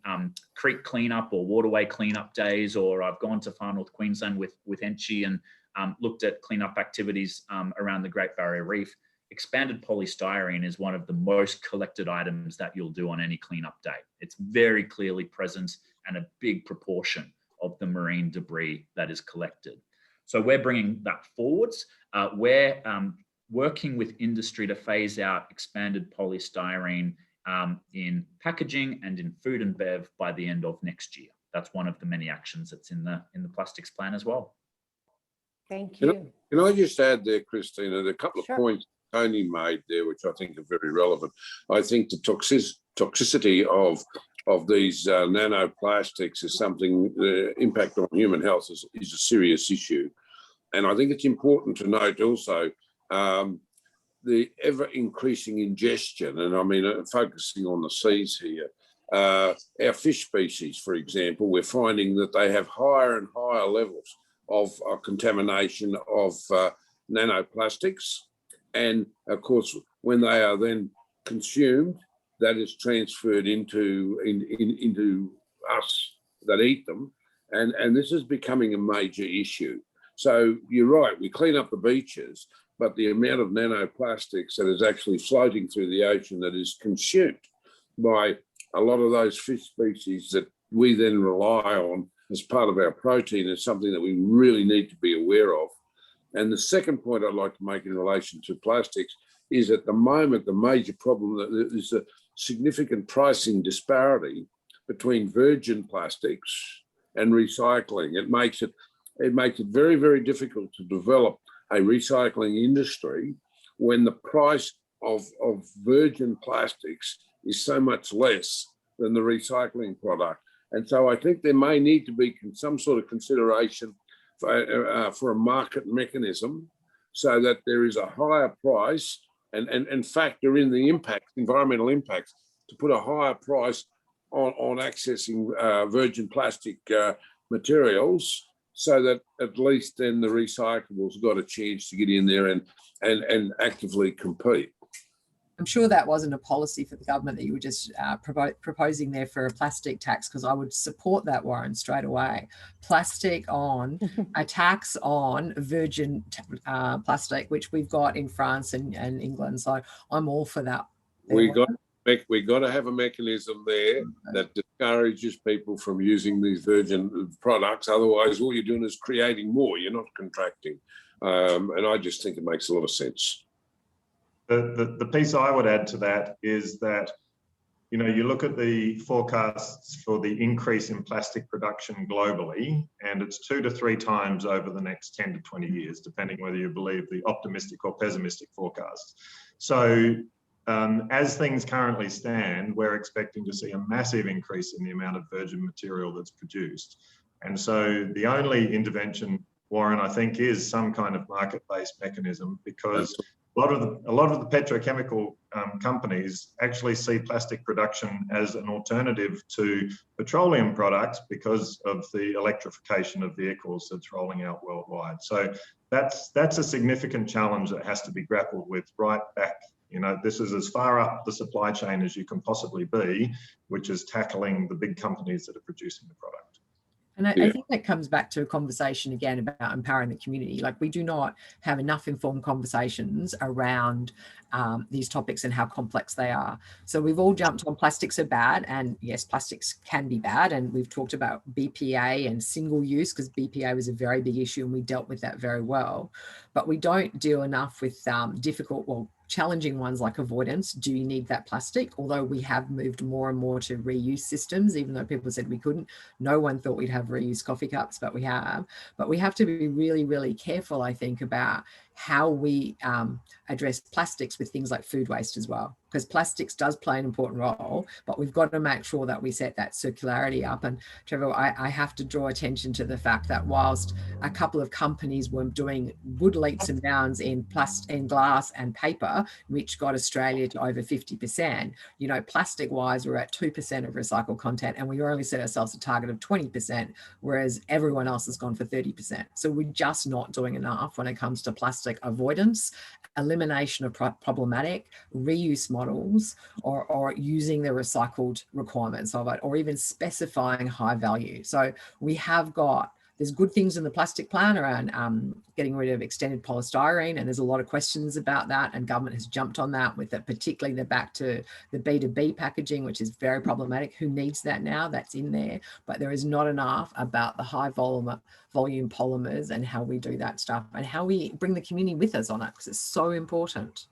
Speaker 2: creek cleanup or waterway cleanup days, or I've gone to Far North Queensland with Entsch and looked at cleanup activities around the Great Barrier Reef, expanded polystyrene is one of the most collected items that you'll do on any cleanup day. It's very clearly present and a big proportion of the marine debris that is collected. So we're bringing that forwards. We're working with industry to phase out expanded polystyrene in packaging and in food and bev by the end of next year. That's one of the many actions that's in the plastics plan as well.
Speaker 1: Thank you.
Speaker 3: Can I just add there, Christina, a couple of points. Tony made there, which I think are very relevant. I think the toxicity of these nanoplastics is something, the impact on human health is a serious issue. And I think it's important to note also the ever increasing ingestion, and I mean, focusing on the seas here, our fish species, for example, we're finding that they have higher and higher levels of contamination of nanoplastics. And of course, when they are then consumed, that is transferred into us that eat them. And this is becoming a major issue. So you're right, we clean up the beaches, but the amount of nanoplastics that is actually floating through the ocean that is consumed by a lot of those fish species that we then rely on as part of our protein is something that we really need to be aware of. And the second point I'd like to make in relation to plastics is at the moment, the major problem that is a significant pricing disparity between virgin plastics and recycling. It makes it very, very difficult to develop a recycling industry when the price of virgin plastics is so much less than the recycling product. And so I think there may need to be some sort of consideration for a market mechanism so that there is a higher price and factor in the environmental impacts, to put a higher price on accessing virgin plastic materials, so that at least then the recyclables got a chance to get in there and actively compete.
Speaker 4: I'm sure that wasn't a policy for the government that you were just proposing there for a plastic tax, because I would support that, Warren, straight away. A tax on virgin plastic, which we've got in France and England. So I'm all for that.
Speaker 3: We got to have a mechanism there that discourages people from using these virgin products. Otherwise, all you're doing is creating more. You're not contracting. And I just think it makes a lot of sense.
Speaker 5: The piece I would add to that is that, you know, you look at the forecasts for the increase in plastic production globally, and it's 2 to 3 times over the next 10 to 20 years, depending whether you believe the optimistic or pessimistic forecasts. So as things currently stand, we're expecting to see a massive increase in the amount of virgin material that's produced. And so the only intervention, Warren, I think, is some kind of market-based mechanism, because a lot of the petrochemical companies actually see plastic production as an alternative to petroleum products because of the electrification of vehicles that's rolling out worldwide. So that's a significant challenge that has to be grappled with right back. You know, this is as far up the supply chain as you can possibly be, which is tackling the big companies that are producing the product.
Speaker 4: And I think that comes back to a conversation again about empowering the community. Like, we do not have enough informed conversations around these topics and how complex they are. So we've all jumped on plastics are bad, and yes, plastics can be bad. And we've talked about BPA and single use, because BPA was a very big issue and we dealt with that very well. But we don't deal enough with challenging ones like avoidance. Do you need that plastic? Although we have moved more and more to reuse systems, even though people said we couldn't. No one thought we'd have reused coffee cups, but we have. But we have to be really, really careful, I think, about how we address plastics with things like food waste as well, because plastics does play an important role, but we've got to make sure that we set that circularity up. And Trevor, I have to draw attention to the fact that whilst a couple of companies were doing good leaps and bounds in glass and paper, which got Australia to over 50%, you know, plastic wise, we're at 2% of recycled content, and we only set ourselves a target of 20%, whereas everyone else has gone for 30%. So we're just not doing enough when it comes to plastic avoidance, elimination of problematic reuse models, or using the recycled requirements of it, or even specifying high value. So we have got, there's good things in the plastic plan around getting rid of extended polystyrene, and there's a lot of questions about that, and government has jumped on that with it, particularly the back to the B2B packaging, which is very problematic. Who needs that now? That's in there, but there is not enough about the high volume polymers and how we do that stuff and how we bring the community with us on it, because it's so important.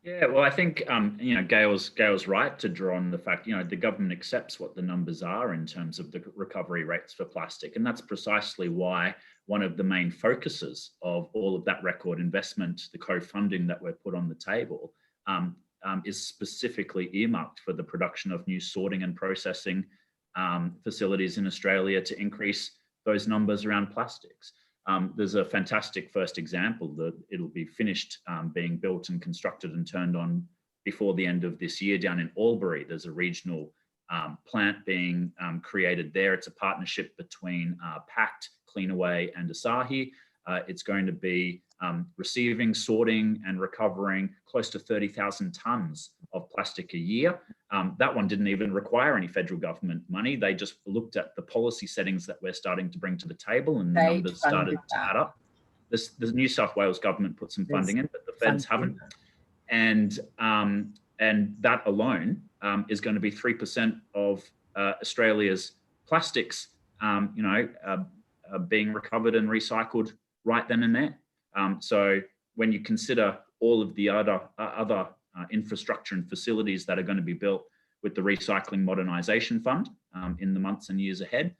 Speaker 2: Yeah, well, I think you know, Gayle's right to draw on the fact, you know, the government accepts what the numbers are in terms of the recovery rates for plastic, and that's precisely why one of the main focuses of all of that record investment, the co-funding that we're put on the table, is specifically earmarked for the production of new sorting and processing facilities in Australia to increase those numbers around plastics. There's a fantastic first example that it'll be finished being built and constructed and turned on before the end of this year down in Albury. There's a regional plant being created there. It's a partnership between Pact, Cleanaway and Asahi. It's going to be receiving, sorting and recovering close to 30,000 tonnes of plastic a year. That one didn't even require any federal government money. They just looked at the policy settings that we're starting to bring to the table, and the numbers started to add up. The New South Wales government put some funding in, but the feds haven't. And that alone is going to be 3% of Australia's plastics, being recovered and recycled right then and there. So when you consider all of the other infrastructure and facilities that are going to be built with the Recycling Modernisation Fund in the months and years ahead,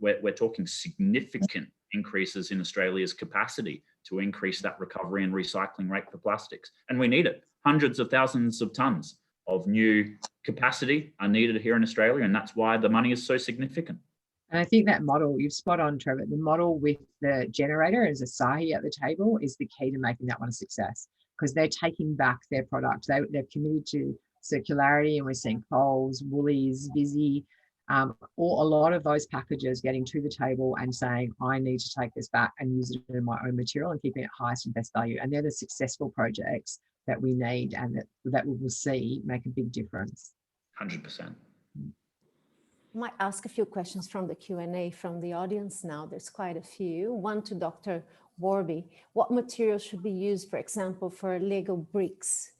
Speaker 2: we're talking significant increases in Australia's capacity to increase that recovery and recycling rate for plastics. And we need it. Hundreds of thousands of tonnes of new capacity are needed here in Australia, and that's why the money is so significant.
Speaker 4: And I think that model, you've spot on, Trevor, the model with the generator as Asahi at the table is the key to making that one a success, because they're taking back their product. They're committed to circularity, and we're seeing Coles, Woolies, Visy, a lot of those packages getting to the table and saying, I need to take this back and use it in my own material and keeping it highest and best value. And they're the successful projects that we need and that we will see make a big difference.
Speaker 2: 100%.
Speaker 1: I might ask a few questions from the Q&A from the audience now. There's quite a few. One to Dr. Warby. What materials should be used, for example, for Lego bricks?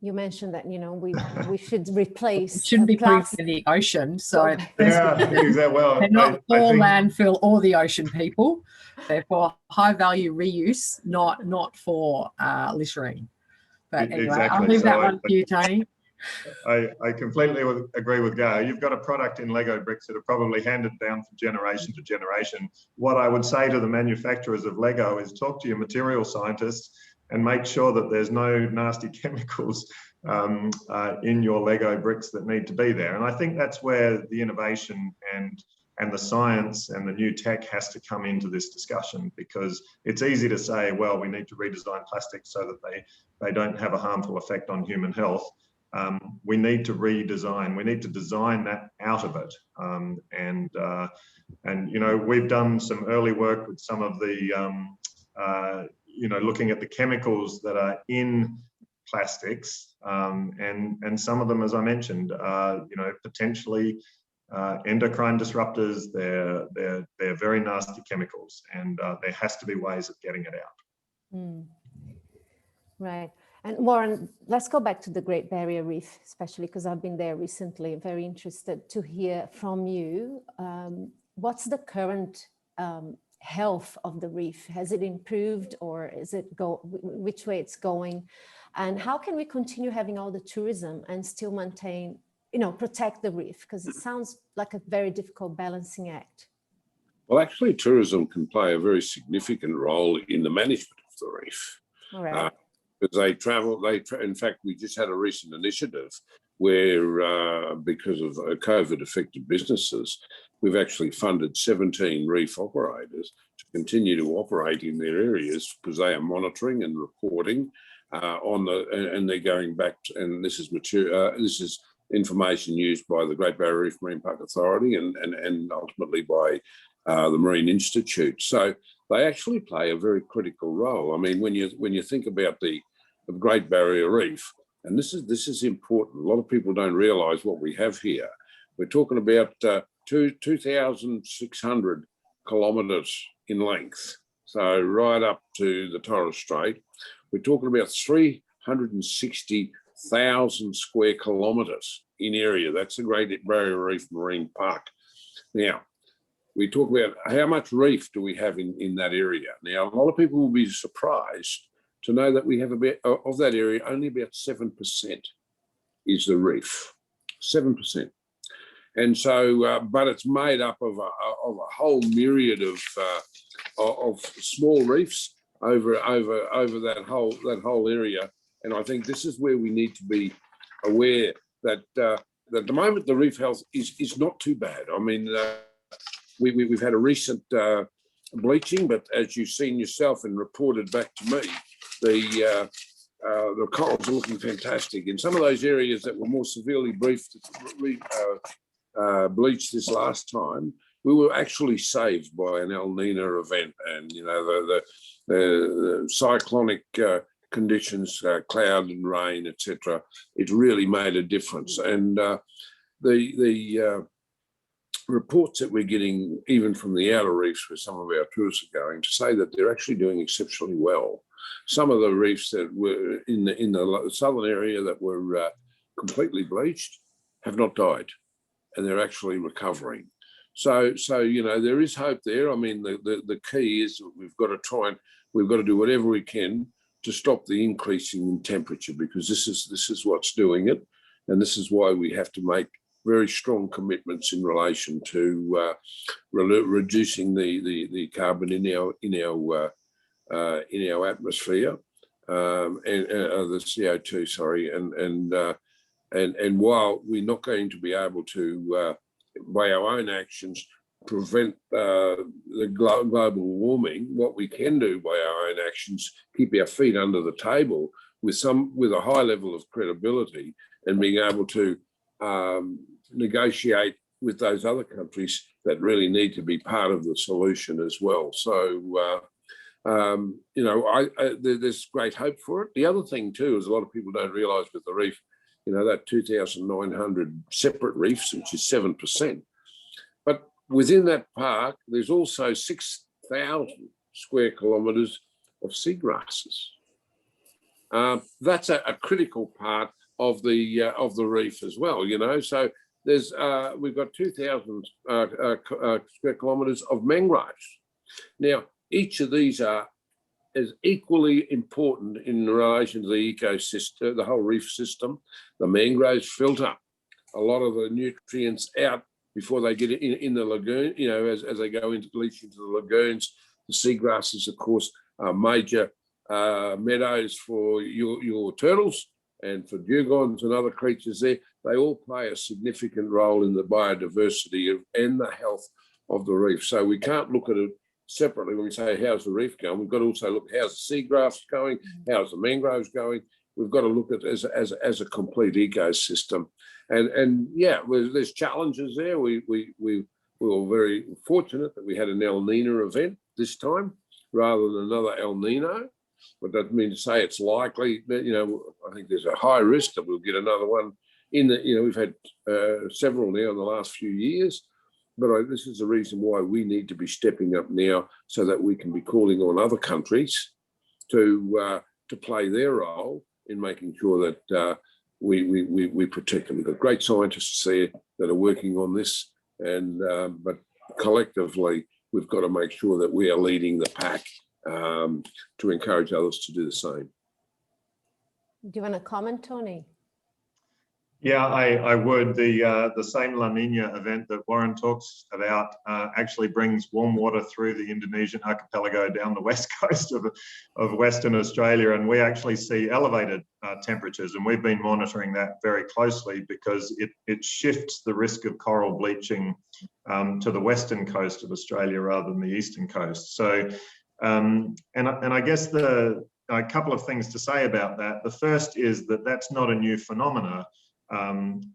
Speaker 1: You mentioned that, we should replace.
Speaker 4: It shouldn't be put in the ocean. So
Speaker 5: yeah, exactly. Well,
Speaker 4: they're not for landfill or the ocean, people. They're for high value reuse, not for littering. But anyway, exactly. I'll leave that one for you, Tony.
Speaker 5: I completely agree with Gayle. You've got a product in Lego bricks that are probably handed down from generation to generation. What I would say to the manufacturers of Lego is talk to your material scientists and make sure that there's no nasty chemicals in your Lego bricks that need to be there. And I think that's where the innovation and the science and the new tech has to come into this discussion, because it's easy to say, well, we need to redesign plastics so that they don't have a harmful effect on human health. We need to redesign. We need to design that out of it. We've done some early work with some of the, looking at the chemicals that are in plastics, and some of them, as I mentioned, potentially endocrine disruptors. They're very nasty chemicals, and there has to be ways of getting it out.
Speaker 1: Right. And Warren, let's go back to the Great Barrier Reef, especially because I've been there recently. Very interested to hear from you. What's the current health of the reef? Has it improved, or is it which way it's going? And how can we continue having all the tourism and still maintain, protect the reef? Because it sounds like a very difficult balancing act.
Speaker 3: Well, actually, tourism can play a very significant role in the management of the reef.
Speaker 1: All right.
Speaker 3: Because in fact, we just had a recent initiative where, because of COVID-affected businesses, we've actually funded 17 reef operators to continue to operate in their areas, because they are monitoring and reporting and they're going back to, and this is information used by the Great Barrier Reef Marine Park Authority and ultimately by the Marine Institute. So they actually play a very critical role. I mean, when you think about the Great Barrier Reef, and this is important. A lot of people don't realise what we have here. We're talking about 2,600 kilometres in length, so right up to the Torres Strait. We're talking about 360,000 square kilometres in area. That's the Great Barrier Reef Marine Park. Now, we talk about how much reef do we have in that area. Now, a lot of people will be surprised to know that we have of that area, only about 7% is the reef, 7%. And so, but it's made up of a whole myriad of small reefs over that whole area. And I think this is where we need to be aware that at the moment the reef health is not too bad. I mean, we've had a recent bleaching, but as you've seen yourself and reported back to me, the corals are looking fantastic. In some of those areas that were more severely bleached this last time, we were actually saved by an El Nino event, and you know the cyclonic conditions, cloud and rain, etc. It really made a difference, and the reports that we're getting, even from the outer reefs where some of our tourists are going, to say that they're actually doing exceptionally well. Some of the reefs that were in the southern area that were completely bleached have not died, and they're actually recovering. So you know, there is hope there. I mean, the key is we've got to do whatever we can to stop the increasing in temperature, because this is what's doing it, and this is why we have to make very strong commitments in relation to reducing the carbon in our atmosphere and the CO2. Sorry, and while we're not going to be able to, by our own actions, prevent the global warming, what we can do by our own actions, keep our feet under the table with a high level of credibility, and being able to negotiate with those other countries that really need to be part of the solution as well. So, you know, there's great hope for it. The other thing too is a lot of people don't realise with the reef, you know, that 2,900 separate reefs, which is 7%. But within that park, there's also 6,000 square kilometres of seagrasses. That's a critical part of the reef as well, you know. So there's we've got 2,000 square kilometres of mangroves. Now, each of these is equally important in relation to the ecosystem, the whole reef system. The mangroves filter a lot of the nutrients out before they get in the lagoon, you know, as they go into leach into the lagoons. The seagrasses, of course, are major meadows for your turtles and for dugongs and other creatures there. They all play a significant role in the biodiversity and the health of the reef. So we can't look at it separately when we say, how's the reef going? We've got to also look, how's the seagrass going? How's the mangroves going? We've got to look at it as a complete ecosystem. And yeah, there's challenges there. We were very fortunate that we had an El Nino event this time rather than another El Nino. But that means to say it's likely that, you know, I think there's a high risk that we'll get another one in the, you know, we've had several now in the last few years. But this is the reason why we need to be stepping up now, so that we can be calling on other countries to play their role in making sure that we protect them. We've got great scientists there that are working on this, and but collectively we've got to make sure that we are leading the pack to encourage others to do the same.
Speaker 1: Do you want to comment, Tony?
Speaker 5: Yeah, I would. The same La Nina event that Warren talks about actually brings warm water through the Indonesian archipelago down the west coast of Western Australia, and we actually see elevated temperatures, and we've been monitoring that very closely because it shifts the risk of coral bleaching to the western coast of Australia rather than the eastern coast. So, and I guess a couple of things to say about that. The first is that that's not a new phenomena.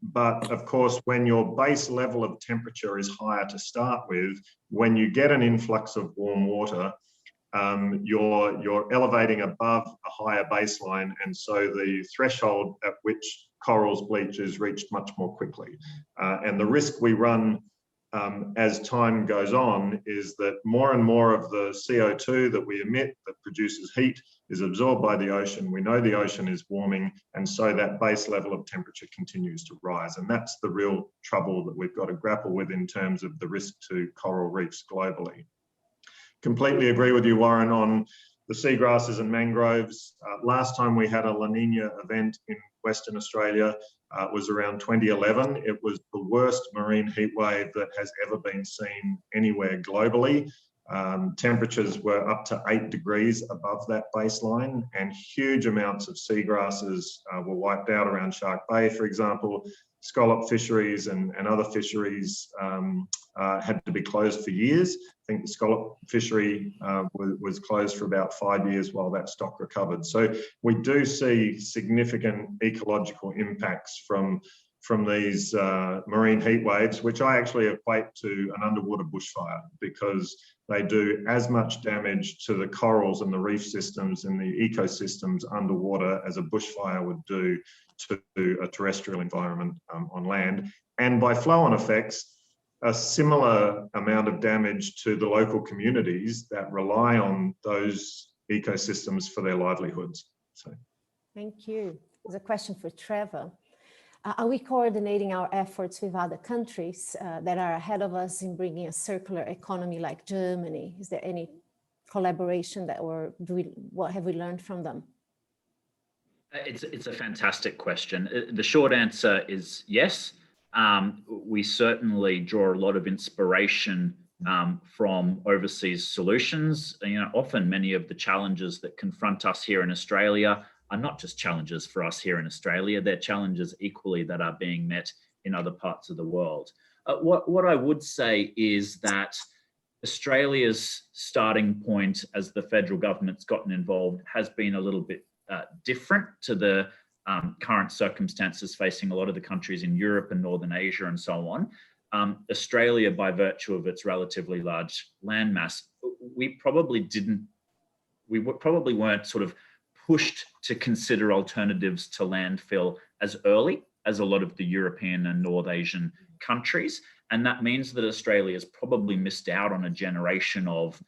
Speaker 5: But of course, when your base level of temperature is higher to start with, when you get an influx of warm water, you're elevating above a higher baseline, and so the threshold at which corals bleach is reached much more quickly. And the risk we run as time goes on is that more and more of the CO2 that we emit that produces heat is absorbed by the ocean. We know the ocean is warming, and so that base level of temperature continues to rise. And that's the real trouble that we've got to grapple with in terms of the risk to coral reefs globally. Completely agree with you, Warren, on the seagrasses and mangroves. Last time we had a La Nina event in Western Australia was around 2011. It was the worst marine heat wave that has ever been seen anywhere globally. temperatures were up to 8 degrees above that baseline, and huge amounts of seagrasses were wiped out around Shark Bay, for example. Scallop fisheries and other fisheries had to be closed for years. I think the scallop fishery was closed for about 5 years while that stock recovered. So we do see significant ecological impacts from these marine heat waves, which I actually equate to an underwater bushfire, because they do as much damage to the corals and the reef systems and the ecosystems underwater as a bushfire would do to a terrestrial environment on land. And by flow-on effects, a similar amount of damage to the local communities that rely on those ecosystems for their livelihoods. So,
Speaker 1: thank you. There's a question for Trevor. Are we coordinating our efforts with other countries that are ahead of us in bringing a circular economy like Germany? Is there any collaboration that what have we learned from them?
Speaker 2: It's a fantastic question. The short answer is yes. We certainly draw a lot of inspiration from overseas solutions. You know, often many of the challenges that confront us here in Australia are not just challenges for us here in Australia, they're challenges equally that are being met in other parts of the world. What I would say is that Australia's starting point as the federal government's gotten involved has been a little bit different to the current circumstances facing a lot of the countries in Europe and Northern Asia and so on. Australia, by virtue of its relatively large landmass, we probably weren't sort of pushed to consider alternatives to landfill as early as a lot of the European and North Asian countries. And that means that Australia's probably missed out on a generation of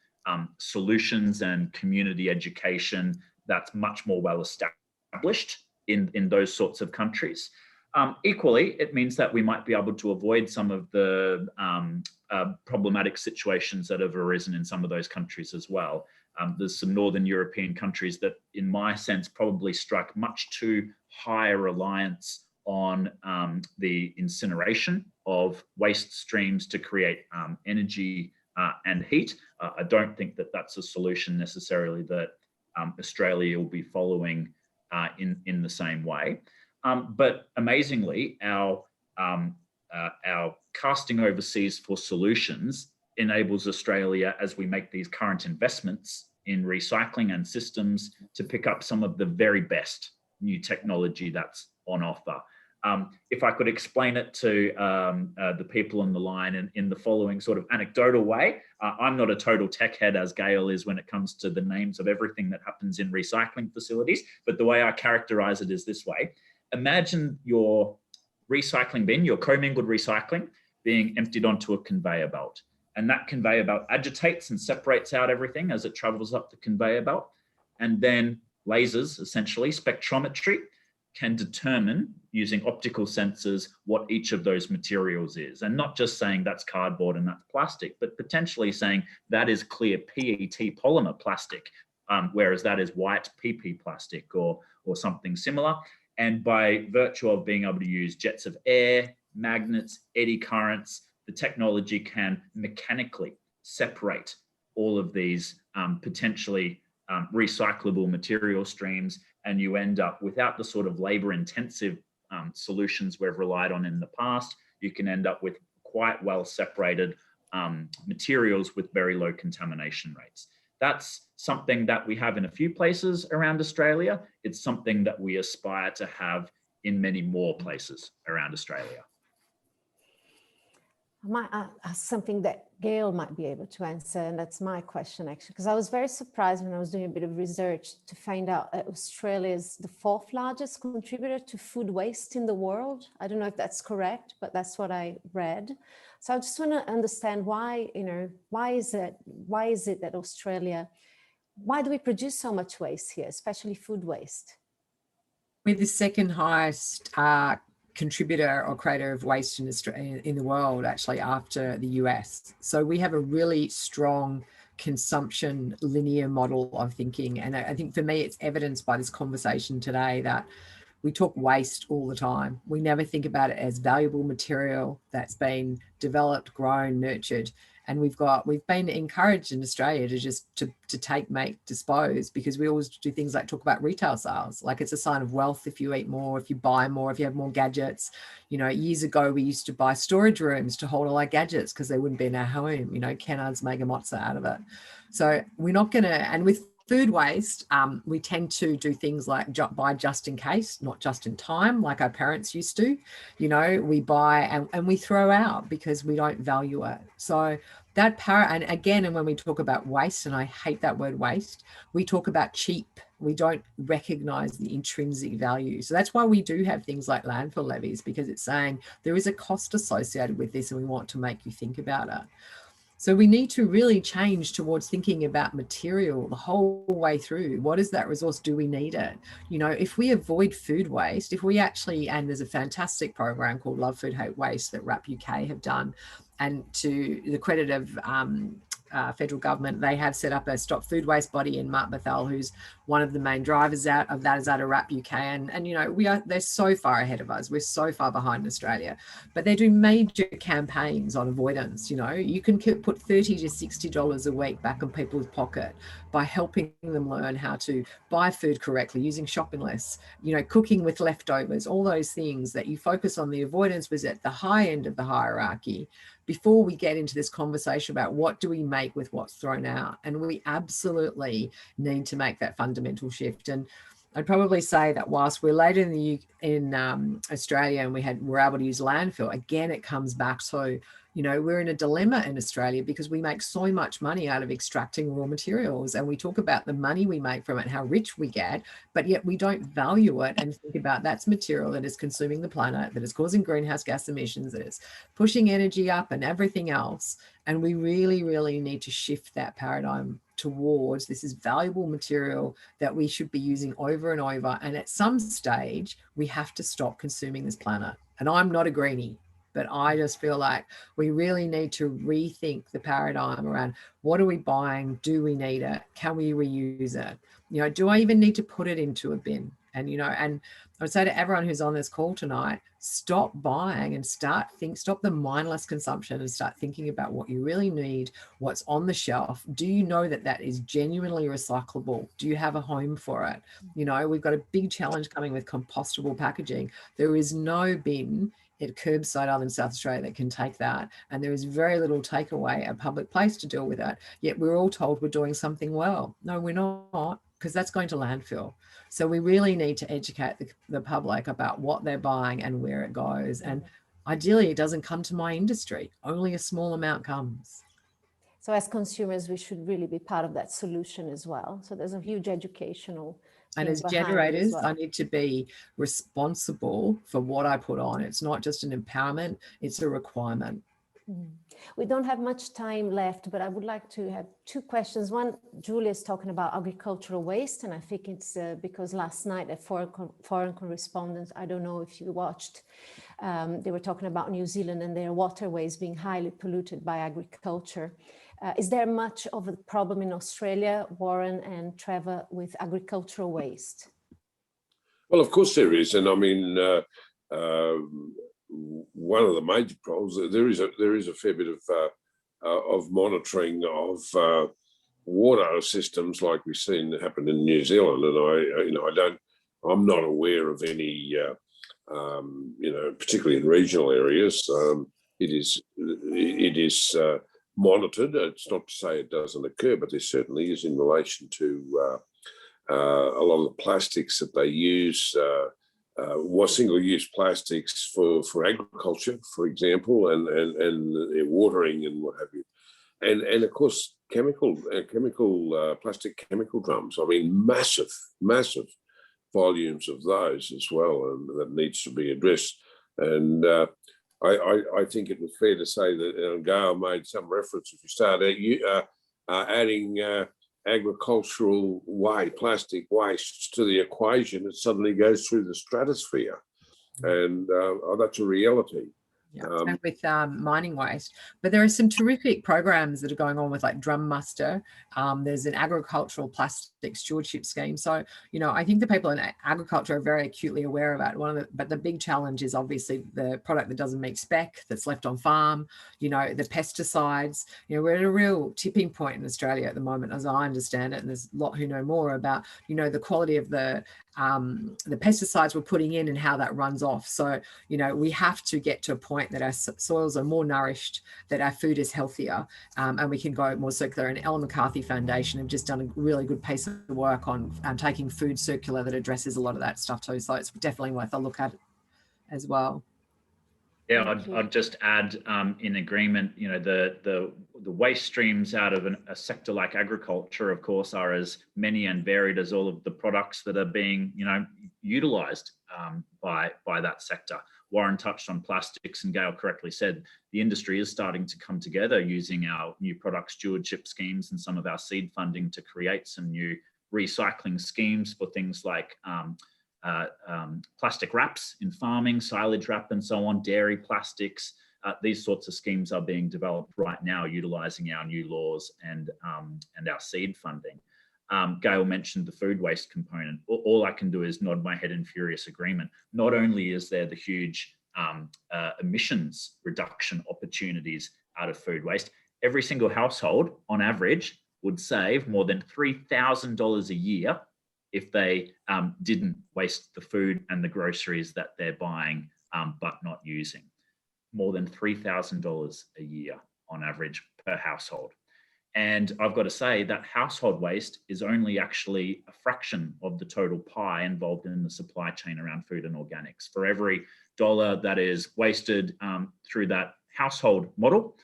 Speaker 2: solutions and community education that's much more well established in those sorts of countries. Equally, it means that we might be able to avoid some of the problematic situations that have arisen in some of those countries as well. There's some Northern European countries that, in my sense, probably struck much too high a reliance on the incineration of waste streams to create energy and heat. I don't think that that's a solution necessarily that Australia will be following in the same way. But amazingly, our casting overseas for solutions enables Australia, as we make these current investments in recycling and systems, to pick up some of the very best new technology that's on offer. If I could explain it to the people on the line in the following sort of anecdotal way, I'm not a total tech head as Gayle is when it comes to the names of everything that happens in recycling facilities, but the way I characterize it is this way. Imagine your recycling bin, your commingled recycling, being emptied onto a conveyor belt. And that conveyor belt agitates and separates out everything as it travels up the conveyor belt. And then lasers, essentially spectrometry, can determine using optical sensors what each of those materials is. And not just saying that's cardboard and that's plastic, but potentially saying that is clear PET polymer plastic, whereas that is white PP plastic or something similar. And by virtue of being able to use jets of air, magnets, eddy currents, the technology can mechanically separate all of these potentially recyclable material streams, and you end up, without the sort of labor-intensive solutions we've relied on in the past, you can end up with quite well separated materials with very low contamination rates. That's something that we have in a few places around Australia. It's something that we aspire to have in many more places around Australia.
Speaker 1: I might ask something that Gayle might be able to answer, and that's my question actually, because I was very surprised when I was doing a bit of research to find out that Australia is the 4th largest contributor to food waste in the world. I don't know if that's correct, but that's what I read. So I just want to understand why, why is it that Australia, why do we produce so much waste here, especially food waste?
Speaker 4: We're the second highest contributor or creator of waste in the world, actually, after the US. So we have a really strong consumption linear model of thinking. And I think for me, it's evidenced by this conversation today that we talk waste all the time. We never think about it as valuable material that's been developed, grown, nurtured, And we've been encouraged in Australia to just to take, make, dispose, because we always do things like talk about retail sales. Like it's a sign of wealth if you eat more, if you buy more, if you have more gadgets. You know, years ago we used to buy storage rooms to hold all our gadgets because they wouldn't be in our home. You know, Kennards make a mozza out of it. So we're not going to, and with food waste, we tend to do things like buy just in case, not just in time, like our parents used to. You know, we buy and we throw out because we don't value it. So that and again, and when we talk about waste, and I hate that word waste, we talk about cheap. We don't recognize the intrinsic value. So that's why we do have things like landfill levies, because it's saying there is a cost associated with this and we want to make you think about it. So we need to really change towards thinking about material the whole way through. What is that resource? Do we need it? You know, if we avoid food waste, if we actually, and there's a fantastic program called Love Food Hate Waste that RAP UK have done, and to the credit of federal government, they have set up a Stop Food Waste body in Mark Bethel, who's one of the main drivers out of that, is out of RAP UK. And you know, they're so far ahead of us. We're so far behind Australia, but they do major campaigns on avoidance. You know, you can put $30 to $60 a week back in people's pocket by helping them learn how to buy food correctly, using shopping lists, you know, cooking with leftovers, all those things that you focus on. The avoidance was at the high end of the hierarchy before we get into this conversation about what do we make with what's thrown out. And we absolutely need to make that fundamental shift. And I'd probably say that whilst we're later in Australia and we're able to use landfill, again, it comes back to, you know, we're in a dilemma in Australia because we make so much money out of extracting raw materials, and we talk about the money we make from it, how rich we get, but yet we don't value it and think about that's material that is consuming the planet, that is causing greenhouse gas emissions, that is pushing energy up and everything else. And we really, really need to shift that paradigm towards this is valuable material that we should be using over and over. And at some stage, we have to stop consuming this planet. And I'm not a greenie, but I just feel like we really need to rethink the paradigm around what are we buying? Do we need it? Can we reuse it? You know, do I even need to put it into a bin? And, you know, and I would say to everyone who's on this call tonight, stop buying and stop the mindless consumption and start thinking about what you really need, what's on the shelf. Do you know that that is genuinely recyclable? Do you have a home for it? You know, we've got a big challenge coming with compostable packaging. There is no bin at curbside other than South Australia that can take that. And there is very little takeaway at a public place to deal with it. Yet we're all told we're doing something well. No, we're not, because that's going to landfill. So we really need to educate the public about what they're buying and where it goes. And ideally, it doesn't come to my industry. Only a small amount comes.
Speaker 1: So as consumers, we should really be part of that solution as well. So there's a huge educational.
Speaker 4: And as generators, I need to be responsible for what I put on. It's not just an empowerment, it's a requirement.
Speaker 1: We don't have much time left, but I would like to have two questions. One, Julia is talking about agricultural waste, and I think it's because last night at Foreign Correspondents, I don't know if you watched, they were talking about New Zealand and their waterways being highly polluted by agriculture. Is there much of a problem in Australia, Warren and Trevor, with agricultural waste?
Speaker 3: Well, of course there is, and I mean, one of the major problems, there is a fair bit of monitoring of water systems, like we've seen happen in New Zealand, and I'm not aware of any, particularly in regional areas. It is monitored. It's not to say it doesn't occur, but there certainly is in relation to a lot of the plastics that they use. Single-use plastics for agriculture, for example, and watering and what have you, and of course plastic chemical drums. I mean, massive volumes of those as well, and that needs to be addressed. And I think it was fair to say that Gayle made some reference. If you start adding agricultural plastic waste to the equation, it suddenly goes through the stratosphere, and that's a reality.
Speaker 4: Yeah, and with mining waste. But there are some terrific programs that are going on with like Drum Muster. There's an agricultural plastic stewardship scheme. So, you know, I think the people in agriculture are very acutely aware of it. But the big challenge is obviously the product that doesn't meet spec, that's left on farm, you know, the pesticides. You know, we're at a real tipping point in Australia at the moment, as I understand it. And there's a lot who know more about, you know, the quality of the pesticides we're putting in and how that runs off. So, you know, we have to get to a point that our soils are more nourished, that our food is healthier, and we can go more circular. And Ellen MacArthur Foundation have just done a really good piece of work on taking food circular that addresses a lot of that stuff too. So it's definitely worth a look at as well.
Speaker 2: Yeah, I'd just add in agreement, you know, the waste streams out of a sector like agriculture, of course, are as many and varied as all of the products that are being, you know, utilised by that sector. Warren touched on plastics, and Gayle correctly said the industry is starting to come together using our new product stewardship schemes and some of our seed funding to create some new recycling schemes for things like plastic wraps in farming, silage wrap and so on, dairy plastics. These sorts of schemes are being developed right now utilising our new laws and our seed funding. Gayle mentioned the food waste component. All I can do is nod my head in furious agreement. Not only is there the huge emissions reduction opportunities out of food waste, every single household on average would save more than $3,000 a year if they didn't waste the food and the groceries that they're buying but not using. More than $3,000 a year on average per household. And I've got to say that household waste is only actually a fraction of the total pie involved in the supply chain around food and organics. For every dollar that is wasted through that household model,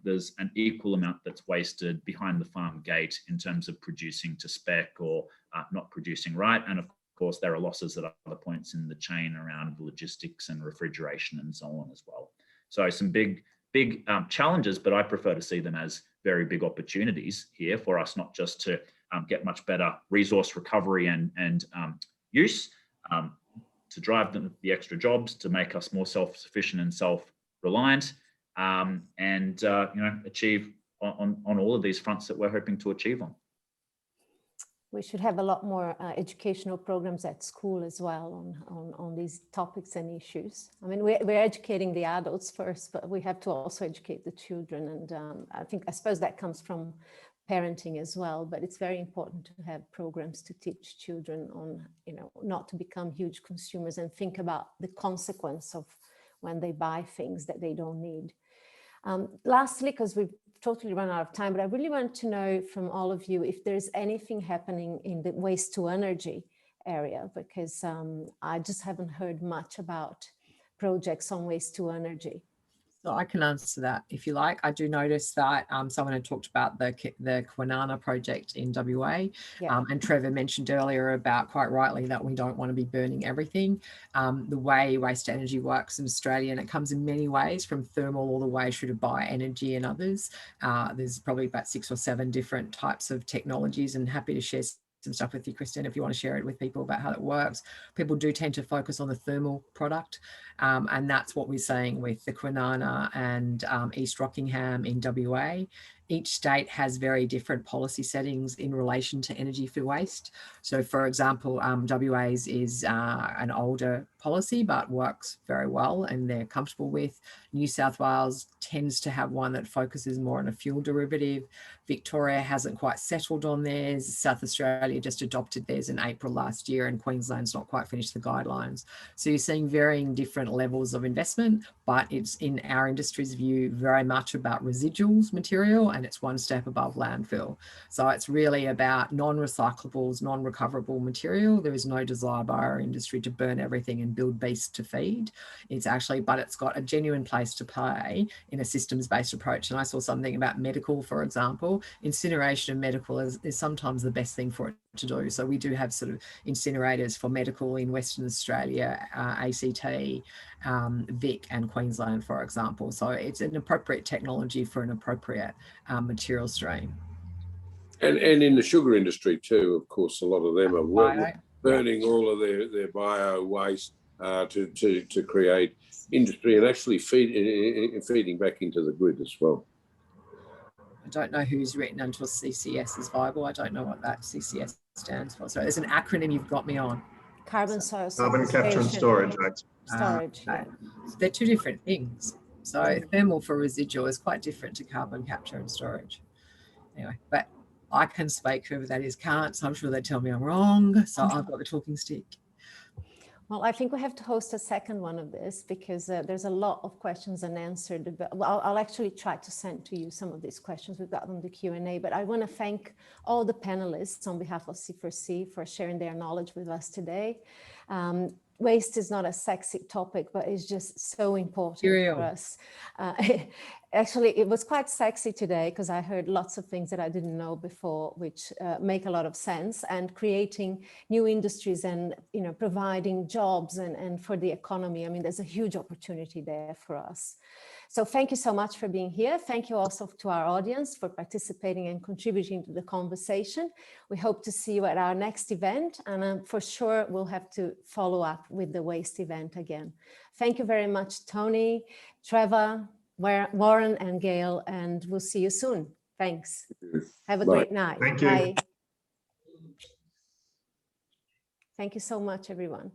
Speaker 2: there's an equal amount that's wasted behind the farm gate in terms of producing to spec or not producing right. And of course, there are losses at other points in the chain around logistics and refrigeration and so on as well. So some big challenges, but I prefer to see them as very big opportunities here for us, not just to get much better resource recovery and use, to drive the extra jobs, to make us more self-sufficient and self-reliant, and you know, achieve on all of these fronts that we're hoping to achieve on.
Speaker 1: We should have a lot more educational programs at school as well on these topics and issues. I mean, we're educating the adults first, but we have to also educate the children. And I suppose that comes from parenting as well, but it's very important to have programs to teach children on, you know, not to become huge consumers and think about the consequence of when they buy things that they don't need. Lastly, because we've totally run out of time, but I really want to know from all of you if there's anything happening in the waste to energy area, because I just haven't heard much about projects on waste to energy.
Speaker 4: So I can answer that if you like. I do notice that someone had talked about the Kwinana project in WA, yeah. And Trevor mentioned earlier about, quite rightly, that we don't want to be burning everything. The way waste to energy works in Australia, and it comes in many ways, from thermal all the way through to bioenergy and others. There's probably about 6 or 7 different types of technologies, and happy to share some stuff with you, Kristen, if you want to share it with people about how it works. People do tend to focus on the thermal product, and that's what we're saying with the Kwinana and East Rockingham in WA. Each state has very different policy settings in relation to energy for waste. So, for example, WA's is an older policy, but works very well and they're comfortable with. New South Wales tends to have one that focuses more on a fuel derivative. Victoria hasn't quite settled on theirs. South Australia just adopted theirs in April last year, and Queensland's not quite finished the guidelines. So you're seeing varying different levels of investment, but it's, in our industry's view, very much about residuals material, and it's one step above landfill. So it's really about non-recyclables, non-recoverable material. There is no desire by our industry to burn everything and build beasts to feed. It's actually, but it's got a genuine place to play in a systems-based approach. And I saw something about medical, for example. Incineration of medical is sometimes the best thing for it to do. So we do have sort of incinerators for medical in Western Australia, ACT, Vic and Queensland, for example. So it's an appropriate technology for an appropriate material stream.
Speaker 3: And in the sugar industry too, of course, a lot of them are burning all of their bio waste to create industry and actually feeding back into the grid as well.
Speaker 4: I don't know who's written until CCS is viable. I don't know what that CCS stands for. So there's an acronym you've got me on.
Speaker 1: Carbon soil
Speaker 5: Carbon capture and storage.
Speaker 1: Storage, yeah.
Speaker 4: They're two different things. So thermal for residual is quite different to carbon capture and storage. Anyway, but I can speak, whoever that is can't, so I'm sure they tell me I'm wrong. So I've got the talking stick.
Speaker 1: Well, I think we have to host a second one of this because there's a lot of questions unanswered. Well, I'll actually try to send to you some of these questions we've got on the Q&A, but I want to thank all the panelists on behalf of C4C for sharing their knowledge with us today. Waste is not a sexy topic, but it's just so important for us. Actually, it was quite sexy today because I heard lots of things that I didn't know before, which make a lot of sense, and creating new industries and providing jobs and for the economy. I mean, there's a huge opportunity there for us. So thank you so much for being here. Thank you also to our audience for participating and contributing to the conversation. We hope to see you at our next event, and for sure we'll have to follow up with the waste event again. Thank you very much, Tony, Trevor, Warren and Gayle, and we'll see you soon. Thanks. Have a great night.
Speaker 5: Thank you.
Speaker 1: Bye. Thank you so much, everyone.